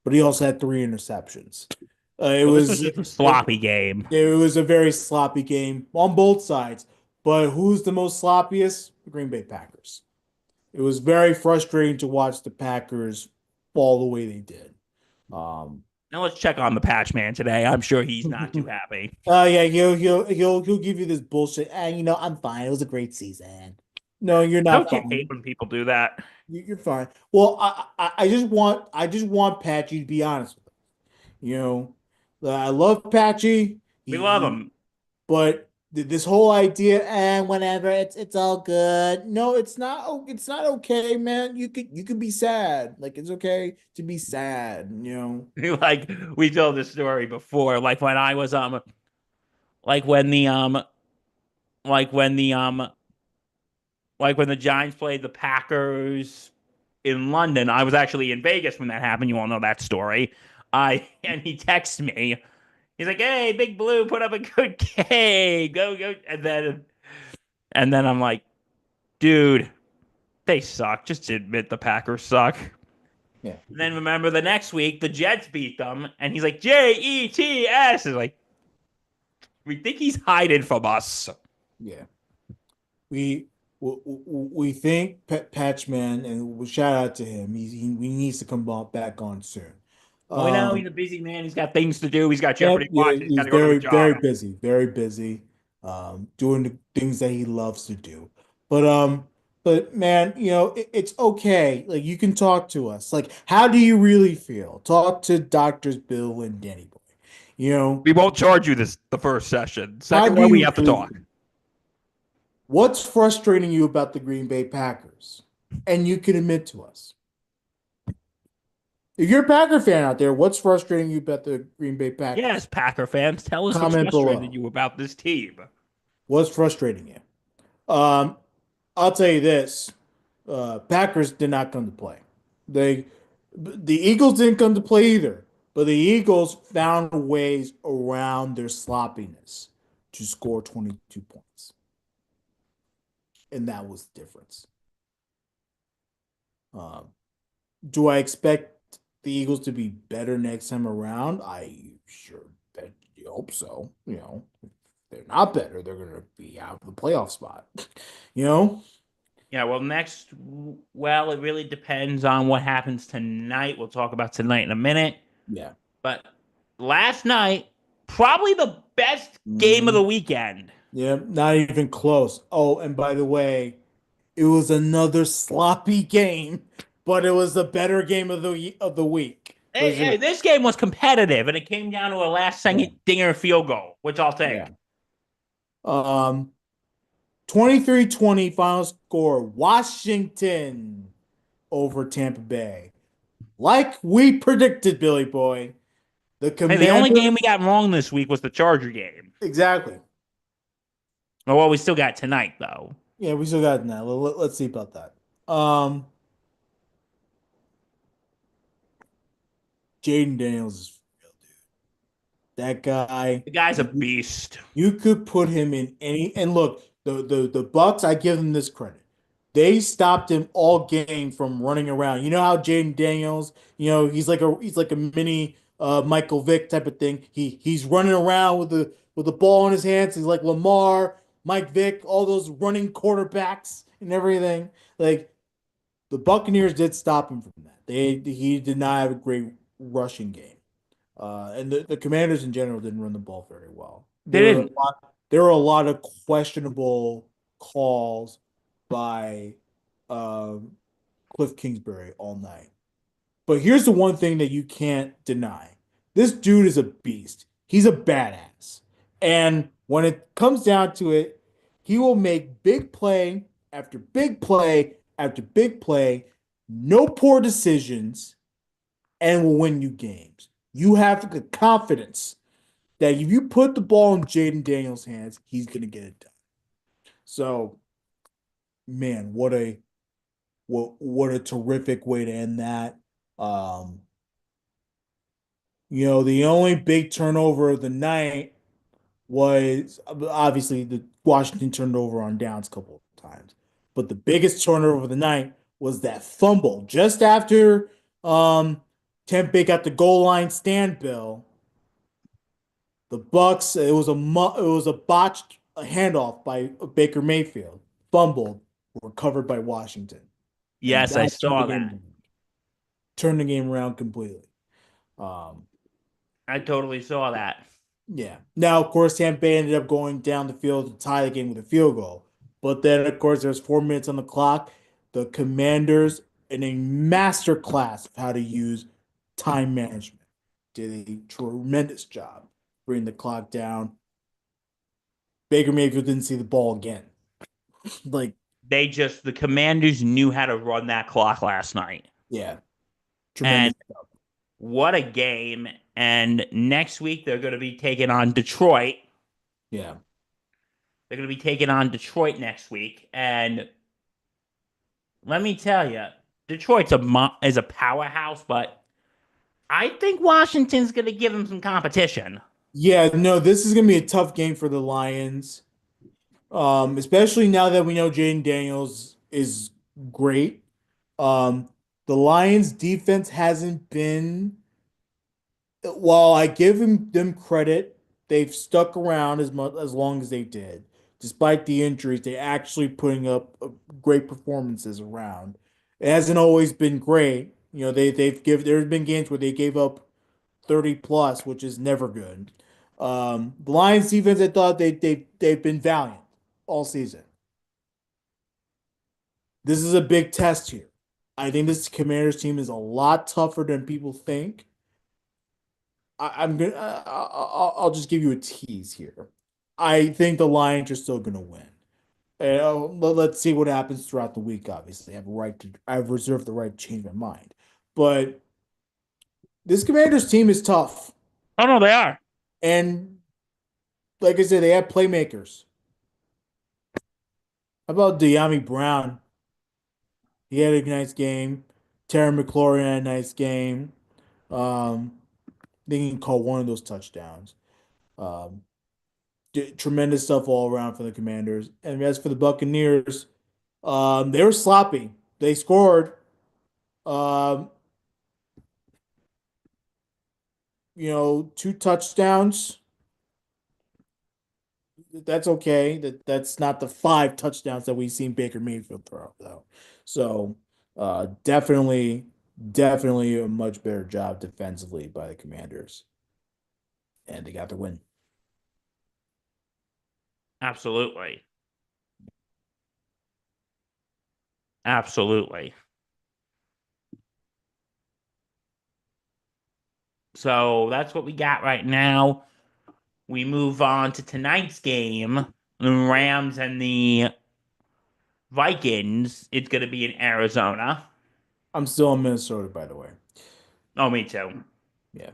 but he also had three interceptions. It Well, this was was just a it, sloppy game. it was a very sloppy game on both sides. But who's the most sloppiest? The Green Bay Packers. It was very frustrating to watch the Packers fall the way they did. Um, Now let's check on the Patch Man today. I'm sure he's not too happy. yeah, he'll give you this bullshit. And I'm fine. It was a great season. No, you're not Don't you hate fine. when people do that? You're fine. Well, I just want Patchy to be honest with him. I love Patchy. We love him. But this whole idea and whenever it's all good. No, it's not. It's not okay, man. You could be sad. Like, it's okay to be sad. Like we told this story before. Like when I was like when the like when the like when the Giants played the Packers in London. I was actually in Vegas when that happened. You all know that story. And he texted me. He's like, "Hey, Big Blue, put up a good K, go go," and then I'm like, "Dude, they suck. Just admit the Packers suck." Yeah, And then remember the next week the Jets beat them, and he's like, "Jets." Is like, we think he's hiding from us. yeah. We think Patchman, and we shout out to him. He needs to come back on soon. Well, we know Um, he's a busy man. He's got things to do. He's got Yep, Jeopardy yeah, watching. He's got he's to go to the very, job. very busy, doing the things that he loves to do. But man, it's okay. Like, you can talk to us. Like, how do you really feel? Talk to Doctors Bill and Danny Boy. You know, We won't charge you the first session. how Second do one, we you have to really talk. feel? What's frustrating you about the Green Bay Packers? And you can admit to us. If you're a Packer fan out there, what's frustrating you about the Green Bay Packers? Yes, Packer fans, tell us what's Comment frustrated below. you about this team. What's frustrating you? I'll tell you this: Packers did not come to play. The Eagles didn't come to play either, but the Eagles found ways around their sloppiness to score 22 points, and that was the difference. Um, do I expect the Eagles to be better next time around? I sure bet you hope so. If they're not better, they're going to be out of the playoff spot. You know? Yeah, well, it really depends on what happens tonight. We'll talk about tonight in a minute. Yeah. But last night, probably the best game of Mhm. the weekend. Yeah, not even close. Oh, and by the way, it was another sloppy game, but it was the better game of the week for Hey, sure. this game was competitive, and it came down to a last Yeah, second dinger field goal, which I'll take. yeah. Um, 23-20 final score. Washington over Tampa Bay. Like we predicted, Billy Boy. The Hey, the only Commanders. game we got wrong this week was the Charger game. Exactly. Oh, well, we still got tonight, though. Yeah, we still got that. Let's see about that. Um, Jaden Daniels is real, dude. That guy. The guy's a beast. You could put him in any, and look, the Bucks, I give them this credit. They stopped him all game from running around. You know how Jaden Daniels, he's like a mini Michael Vick type of thing. He's running around with the ball in his hands. He's like Lamar, Mike Vick, all those running quarterbacks and everything. Like the Buccaneers did stop him from that. He did not have a great rushing game. And the Commanders in general didn't run the ball very well. They didn't. There were a lot of questionable calls by um, Cliff Kingsbury all night. But here's the one thing that you can't deny. This dude is a beast. He's a badass. And when it comes down to it, he will make big play after big play after big play, no poor decisions, and will win you games. You have the confidence that if you put the ball in Jaden Daniels' hands, he's gonna get it done. So, man, what a terrific way to end that. Um, the only big turnover of the night was obviously the Washington turned over on downs a couple of times, but the biggest turnover of the night was that fumble just after Tampa Bay got the goal line stand, Bill. The Bucks, it was a botched handoff by Baker Mayfield, fumbled, recovered by Washington, and Yes, I that saw that. turned the game around completely. Um, I totally saw that. yeah. Now, of course, Tampa Bay ended up going down the field to tie the game with a field goal, but then, of course, there's 4 minutes on the clock. The Commanders, in a master class of how to use time management, did a tremendous job bringing the clock down. Baker Mayfield didn't see the ball again. Like, The Commanders knew how to run that clock last night. yeah, And tremendous. what a game. And next week, they're going to be taking on Detroit. Yeah. They're going to be taking on Detroit next week. And let me tell you, is a powerhouse, but I think Washington's going to give them some competition. Yeah, no, this is gonna be a tough game for the Lions. Especially now that we know Jaden Daniels is great. Um, the Lions defense hasn't been, while I give them credit, they've stuck around as long as they did. Despite the injuries, they actually putting up great performances around. It hasn't always been great. There's been games where they gave up 30 plus, which is never good. The Lions defense, I thought they've been valiant all season. This is a big test here. I think this Commanders team is a lot tougher than people think. I'm gonna. I'll just give you a tease here. I think the Lions are still gonna win. And let's see what happens throughout the week. Obviously, I've reserved the right to change my mind. But this Commanders team is tough, Oh, no, they are. and like I said, they have playmakers. How about De'Ami Brown? He had a nice game. Terry McLaurin had a nice game. Um, they can call one of those touchdowns. Um, Tremendous stuff all around for the Commanders. And as for the Buccaneers, they were sloppy. They scored, um, two touchdowns. That's okay. That's not the five touchdowns that we've seen Baker Mayfield throw, though. So, definitely a much better job defensively by the Commanders, and they got the win. Absolutely. Absolutely. So that's what we got right now. We move on to tonight's game. The Rams and the Vikings, it's going to be in Arizona. I'm still in Minnesota, by the way. Oh, me too. Yeah.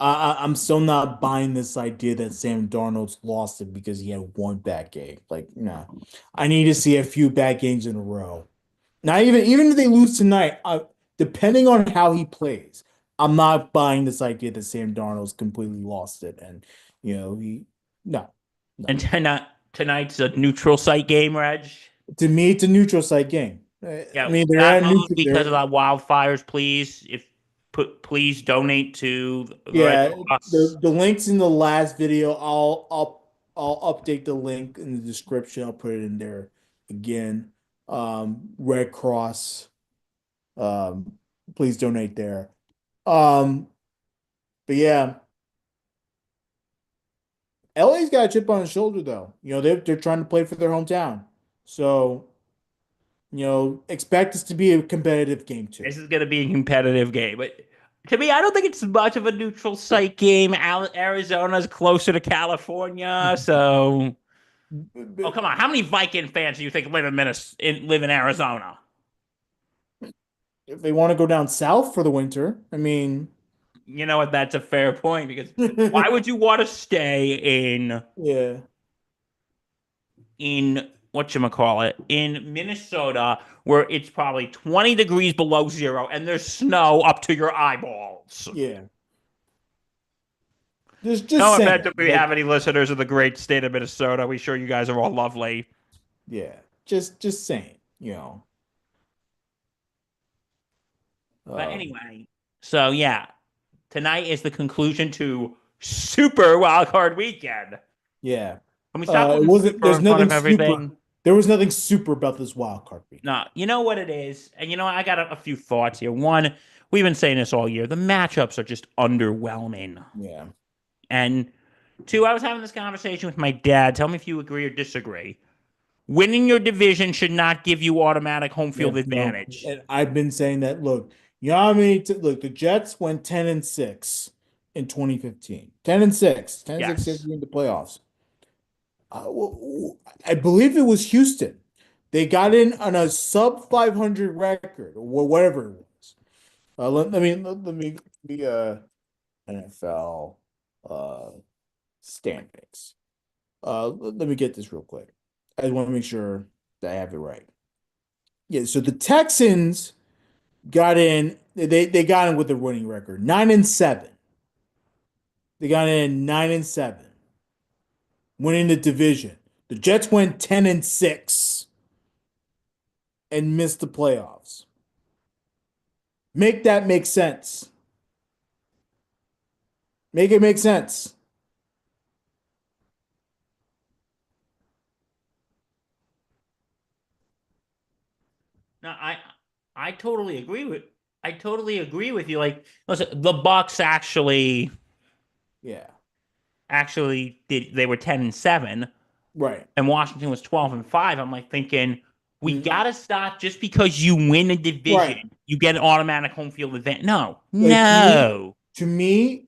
I'm still not buying this idea that Sam Darnold's lost it because he had one bad game. Like, no. I need to see a few bad games in a row. Not even if they lose tonight, depending on how he plays, I'm not buying this idea that Sam Darnold's completely lost it. And he no, no. And tonight's a neutral site game, Reg. To me, it's a neutral site game. I Yeah, mean, they're that at move neutral. because of the wildfires. Please, if please donate to the Red Yeah, Cross. the links in the last video. I'll update the link in the description. I'll put it in there again. Red Cross. Um, please donate there. Um, but yeah, LA's got a chip on his shoulder though. They're trying to play for their hometown. So, expect this to be a competitive game too. This is going to be a competitive game, but to me, I don't think it's much of a neutral site game. Arizona's closer to California, so oh come on, how many Viking fans do you think live in Arizona? If they want to go down south for the winter, I mean, You know what? That's a fair point because why would you want to stay yeah. in what you call it in Minnesota where it's probably 20 degrees below zero and there's snow up to your eyeballs? Yeah. Just No offense saying. if we Like, have any listeners in the great state of Minnesota. We sure you guys are all lovely. yeah. Just saying, But Um, anyway, so yeah, tonight is the conclusion to Super Wildcard Weekend. yeah. Can we stop It putting wasn't super there's in front nothing of super. everything? There was nothing super about this wild card week. No, you know what it is, and I got a few thoughts here. One, we've been saying this all year. The matchups are just underwhelming, Yeah. and two, I was having this conversation with my dad. Tell me if you agree or disagree. Winning your division should not give you automatic home Yeah. field advantage. And I've been saying that, look, you know how many look, the Jets went 10-6 in 2015. 10-6. 10-6 Yes. in the playoffs. I believe it was Houston. They got in on a sub 500 record or whatever it was. Let me NFL uh standings. Let me get this real quick. I want to make sure that I have it right. Yeah, so the Texans got in. They got in with a winning record, 9-7. They got in 9-7, winning the division. The Jets went 10-6 and missed the playoffs. Make that make sense. Make it make sense. No, I totally agree with I totally agree with you. Like, listen, the Bucks Yeah, actually did they were 10-7, right. and Washington was 12-5. I'm like thinking we Mhm. gotta stop just because you win a Right. division, you get an automatic home field advantage. No, Like no, to me,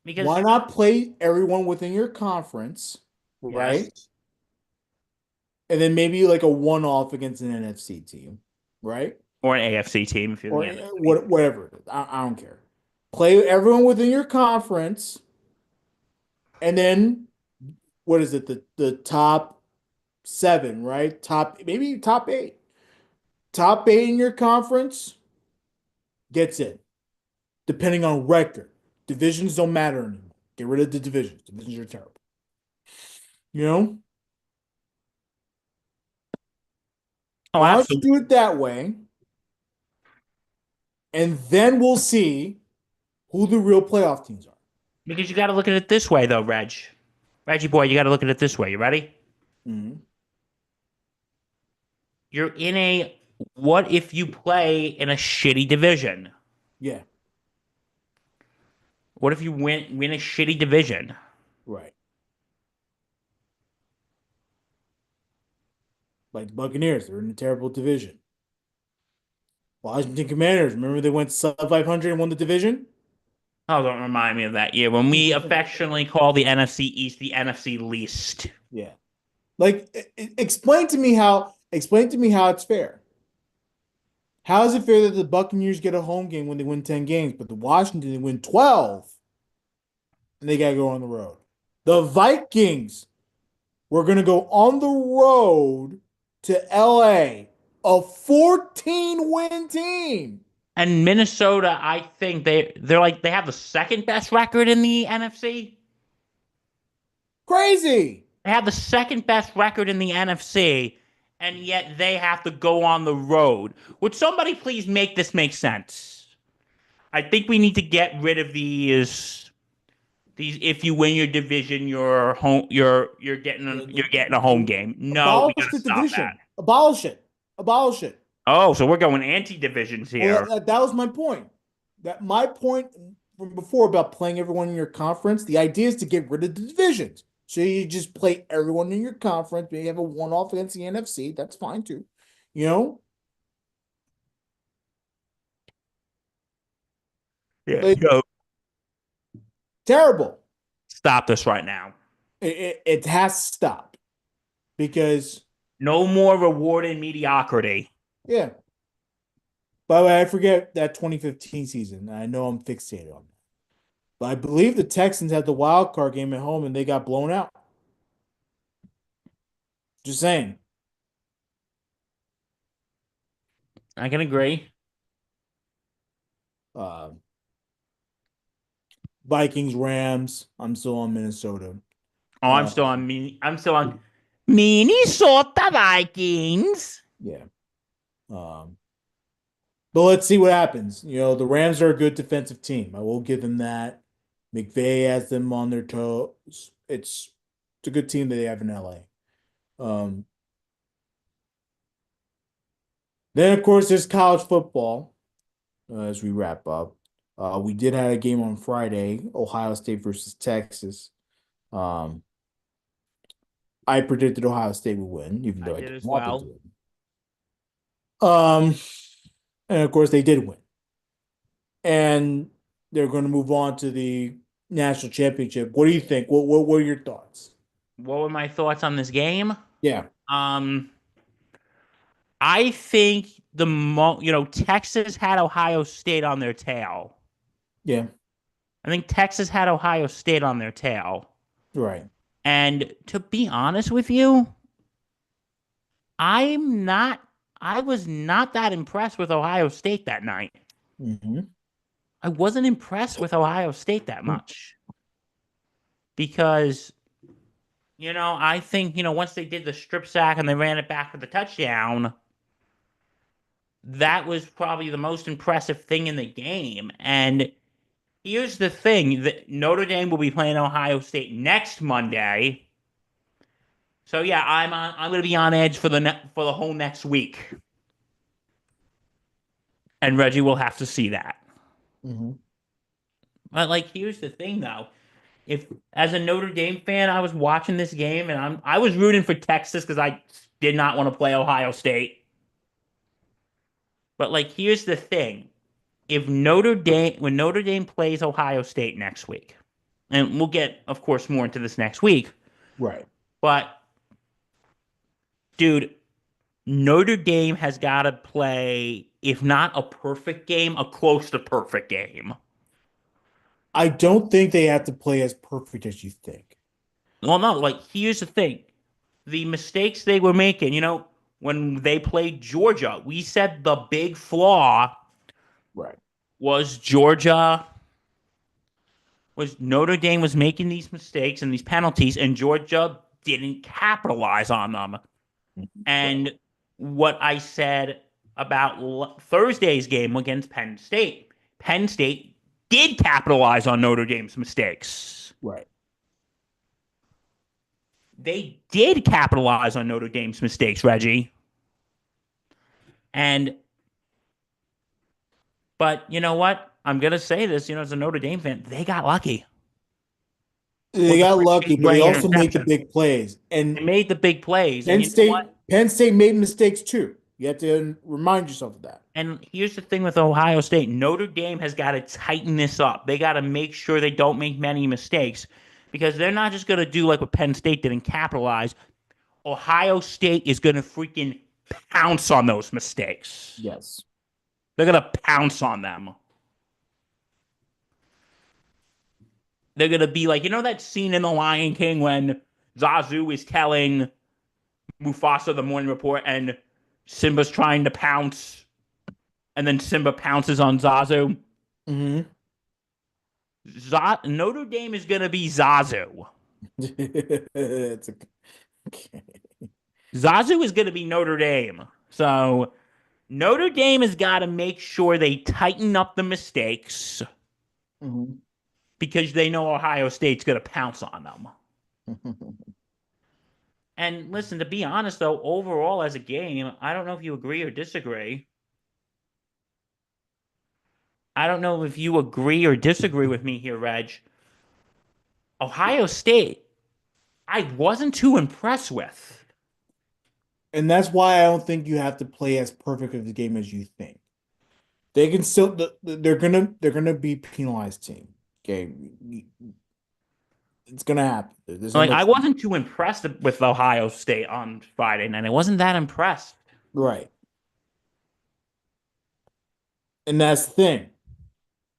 why because not play everyone within your conference, right? yes, And then maybe like a one-off against an NFC team, right? or an AFC team if you're Or the NFC. whatever it is. I don't care. Play everyone within your conference, and then what is it? The top seven, right? Maybe top eight. Top eight in your conference gets in, depending on record. Divisions don't matter anymore. Get rid of the divisions. Divisions are terrible. You know? Oh, Why don't you absolutely. do it that way? And then we'll see who the real playoff teams are. Because you got to look at it this way, though, Reggie boy, you got to look at it this way. You ready? Mhm. You're in a what if you play in a shitty division? Yeah, What if you win a shitty division? right. Like the Buccaneers, they're in a terrible division. Washington Commanders, remember they went sub 500 and won the division? Oh, don't remind me of that year when we affectionately call the NFC East the NFC least. Yeah. Like, explain to me how it's fair. How is it fair that the Buccaneers get a home game when they win 10 games, but the Washington they win 12 and they gotta go on the road? The Vikings were gonna go on the road to LA, a 14 win team. And Minnesota, I think they're like they have the second best record in the NFC. Crazy. They have the second best record in the NFC, and yet they have to go on the road. Would somebody please make this make sense? I think we need to get rid of these if you win your division, you're getting a home game. No, we Abolish gotta the stop that. division. Abolish it. Abolish it. Oh, so we're going anti-divisions Well, here. that was my point. That my point from before about playing everyone in your conference. The idea is to get rid of the divisions. So you just play everyone in your conference. Maybe have a one-off against the NFC. That's fine too. You know, Yeah, like yo, terrible. stop this right now. It has to stop because No more rewarding mediocrity. yeah. By the way, I forget that 2015 season. I know I'm fixated on that. But I believe the Texans had the wild card game at home and they got blown out. Just saying. I can agree. Uh, Vikings, Rams. I'm still on Minnesota. Oh, Uh, I'm still on Minnesota Vikings. yeah. Um, but let's see what happens. The Rams are a good defensive team. I will give them that. McVay has them on their toes. It's a good team that they have in LA. Then of course there's college football as we wrap up. We did have a game on Friday, Ohio State versus Texas. Um, I predicted Ohio State would win, even I though I did didn't as want them to well. win. Um, and of course they did win. And they're going to move on to the national championship. What do you think? What were your thoughts? What were my thoughts on this game? Yeah, Um, I think Texas had Ohio State on their tail. yeah, I think Texas had Ohio State on their tail. right. And to be honest with you, I'm not I was not that impressed with Ohio State that night. Hmm. I wasn't impressed with Ohio State that much because I think, once they did the strip sack and they ran it back for the touchdown, that was probably the most impressive thing in the game. And here's the thing that Notre Dame will be playing Ohio State next Monday. So yeah, I'm going to be on edge for the whole next week. And Reggie will have to see that. Hmm. But like here's the thing though. If as a Notre Dame fan, I was watching this game and I was rooting for Texas because I did not want to play Ohio State. But like here's the thing. If when Notre Dame plays Ohio State next week, and we'll get, of course, more into this next week, Right. but dude, Notre Dame has got to play, if not a perfect game, a close to perfect game. I don't think they have to play as perfect as you think. Well, no, like here's the thing. The mistakes they were making, when they played Georgia, we said the big flaw Right. was Notre Dame was making these mistakes and these penalties, and Georgia didn't capitalize on them. And what I said about Thursday's game against Penn State did capitalize on Notre Dame's mistakes. Right. They did capitalize on Notre Dame's mistakes, Reggie. But you know what? I'm gonna say this, as a Notre Dame fan, they got lucky. They With the got Chris lucky, but they Green also made the interception. big plays. They And made the big plays, and Penn you know State, what? Penn State made mistakes too. You have to remind yourself of that. And here's the thing with Ohio State. Notre Dame has got to tighten this up. They got to make sure they don't make many mistakes because they're not just going to do like what Penn State did and capitalize. Ohio State is going to freaking pounce on those mistakes. Yes. They're going to pounce on them. They're going to be like, you know that scene in The Lion King when Zazu is telling Mufasa the morning report and Simba's trying to pounce and then Simba pounces on Zazu? Mm-hmm. Notre Dame is going to be Zazu. It's a, okay. Zazu is going to be Notre Dame. So Notre Dame has got to make sure they tighten up the mistakes Mm-hmm. because they know Ohio State's going to pounce on them. And listen, to be honest, though, overall as a game, I don't know if you agree or disagree. I don't know if you agree or disagree with me here, Reg. Ohio State, I wasn't too impressed with. And that's why I don't think you have to play as perfect of a game as you think. They can still they're gonna be penalized team. Okay, it's gonna happen. There's Like, no I wasn't too impressed with Ohio State on Friday night. I wasn't that impressed. right, and that's the thing.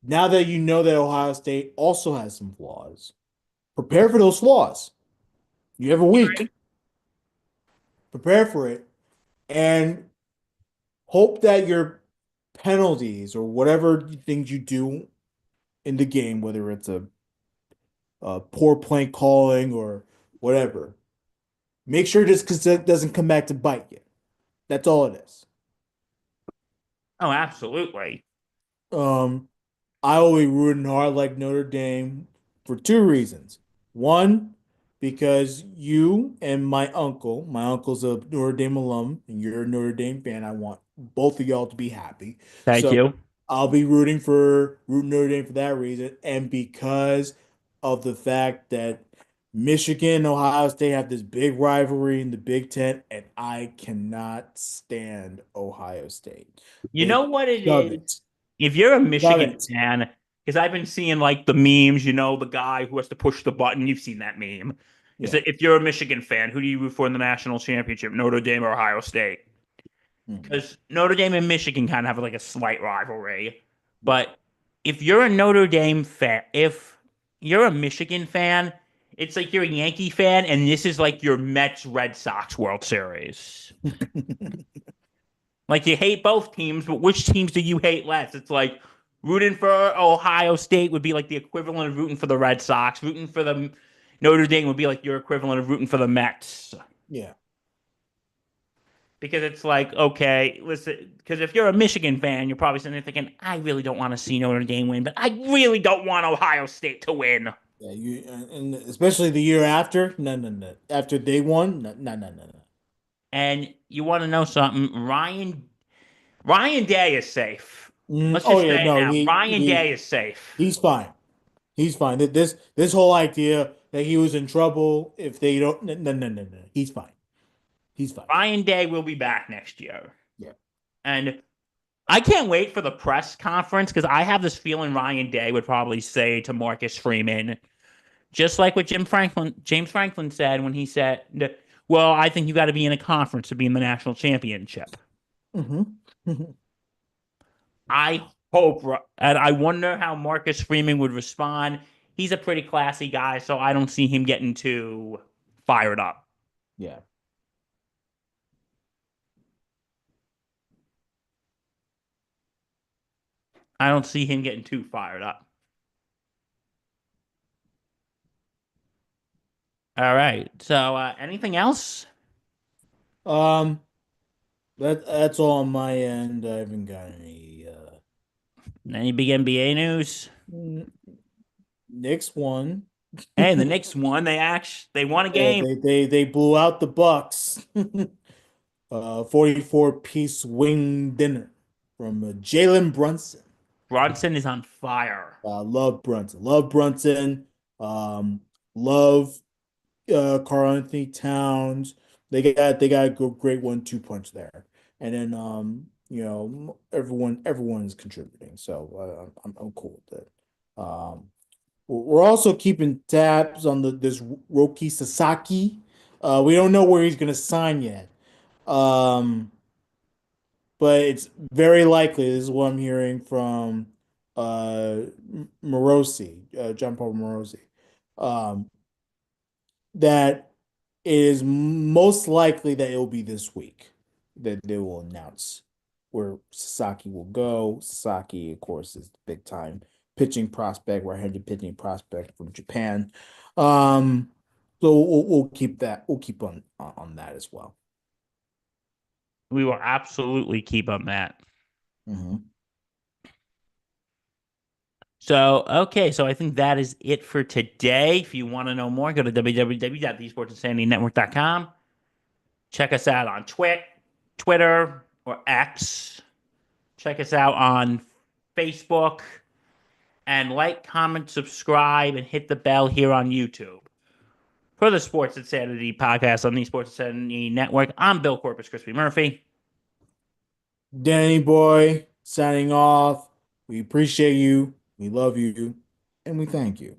Now that you know that Ohio State also has some flaws, prepare for those flaws. You have a week. Prepare for it, and hope that your penalties or whatever things you do in the game, whether it's a poor play calling or whatever, make sure this because it doesn't come back to bite you. That's all it is. Oh, absolutely. Um, I will be rooting hard like Notre Dame for two reasons. One, because you and my uncle's a Notre Dame alum, and you're a Notre Dame fan. I want both of y'all to be happy. Thank So you. I'll be rooting Notre Dame for that reason, and because of the fact that Michigan and Ohio State have this big rivalry in the Big Ten, and I cannot stand Ohio State. You They know what it shove is? it. If you're a Shove Michigan it. fan, because I've been seeing like the memes, the guy who has to push the button. You've seen that meme. Is Yeah. that if you're a Michigan fan, who do you root for in the national championship, Notre Dame or Ohio State? Mhm. Because Notre Dame and Michigan kind of have like a slight rivalry. Yeah. But if you're a Notre Dame fan, if you're a Michigan fan, it's like you're a Yankee fan, and this is like your Mets Red Sox World Series. Like you hate both teams, but which teams do you hate less? It's like rooting for Ohio State would be like the equivalent of rooting for the Red Sox. Rooting for the Notre Dame would be like your equivalent of rooting for the Mets. Yeah. Because it's like, okay, listen, because if you're a Michigan fan, you're probably sitting there thinking, I really don't want to see Notre Dame win, but I really don't want Ohio State to win. Yeah, you and especially the year after. No, no, no. After day one, no, no, no, no, no. And you want to know something? Ryan Day is safe. Let's Oh just yeah, say it no, now. Ryan Day is safe. he's fine. He's fine. This whole idea that he was in trouble if they don't no no no no no. He's fine. He's fine. Ryan Day will be back next year. Yeah. And I can't wait for the press conference because I have this feeling Ryan Day would probably say to Marcus Freeman, just like what James Franklin said when he said, well, I think you got to be in a conference to be in the national championship. Mm-hmm. I hope, and I wonder how Marcus Freeman would respond. He's a pretty classy guy, so I don't see him getting too fired up. Yeah. I don't see him getting too fired up. All right. So, anything else? Um, that's all on my end. I haven't got any. Any big NBA news? Mm, Next one. Hey, the Knicks won. They won a Yeah, game. they blew out the Bucks. 44-piece wing dinner from Jalen Brunson. Brunson is on fire. Love Brunson. Love Brunson. Um, love Karl Anthony Towns. They got a great 1-2 punch there. And then everyone's contributing, so I'm cool with it. We're also keeping tabs on this Roki Sasaki. We don't know where he's gonna sign yet. Um, but it's very likely. This is what I'm hearing from Morosi, John Paul Morosi, um, that it is most likely that it will be this week that they will announce where Sasaki will go. Sasaki, of course, is the big time pitching prospect, right-handed pitching prospect from Japan. Um, so we'll keep that. We'll keep on that as well. We will absolutely keep on that. Mhm. So, okay, so I think that is it for today. If you want to know more, go to www.thesportsinsanitynetwork.com. Check us out on Twitter or X. Check us out on Facebook. And like, comment, subscribe, and hit the bell here on YouTube. For the Sports Insanity podcast on the Sports Insanity Network, I'm Bill Corpus Crispy Murphy. Danny Boy signing off. We appreciate you. We love you. And we thank you.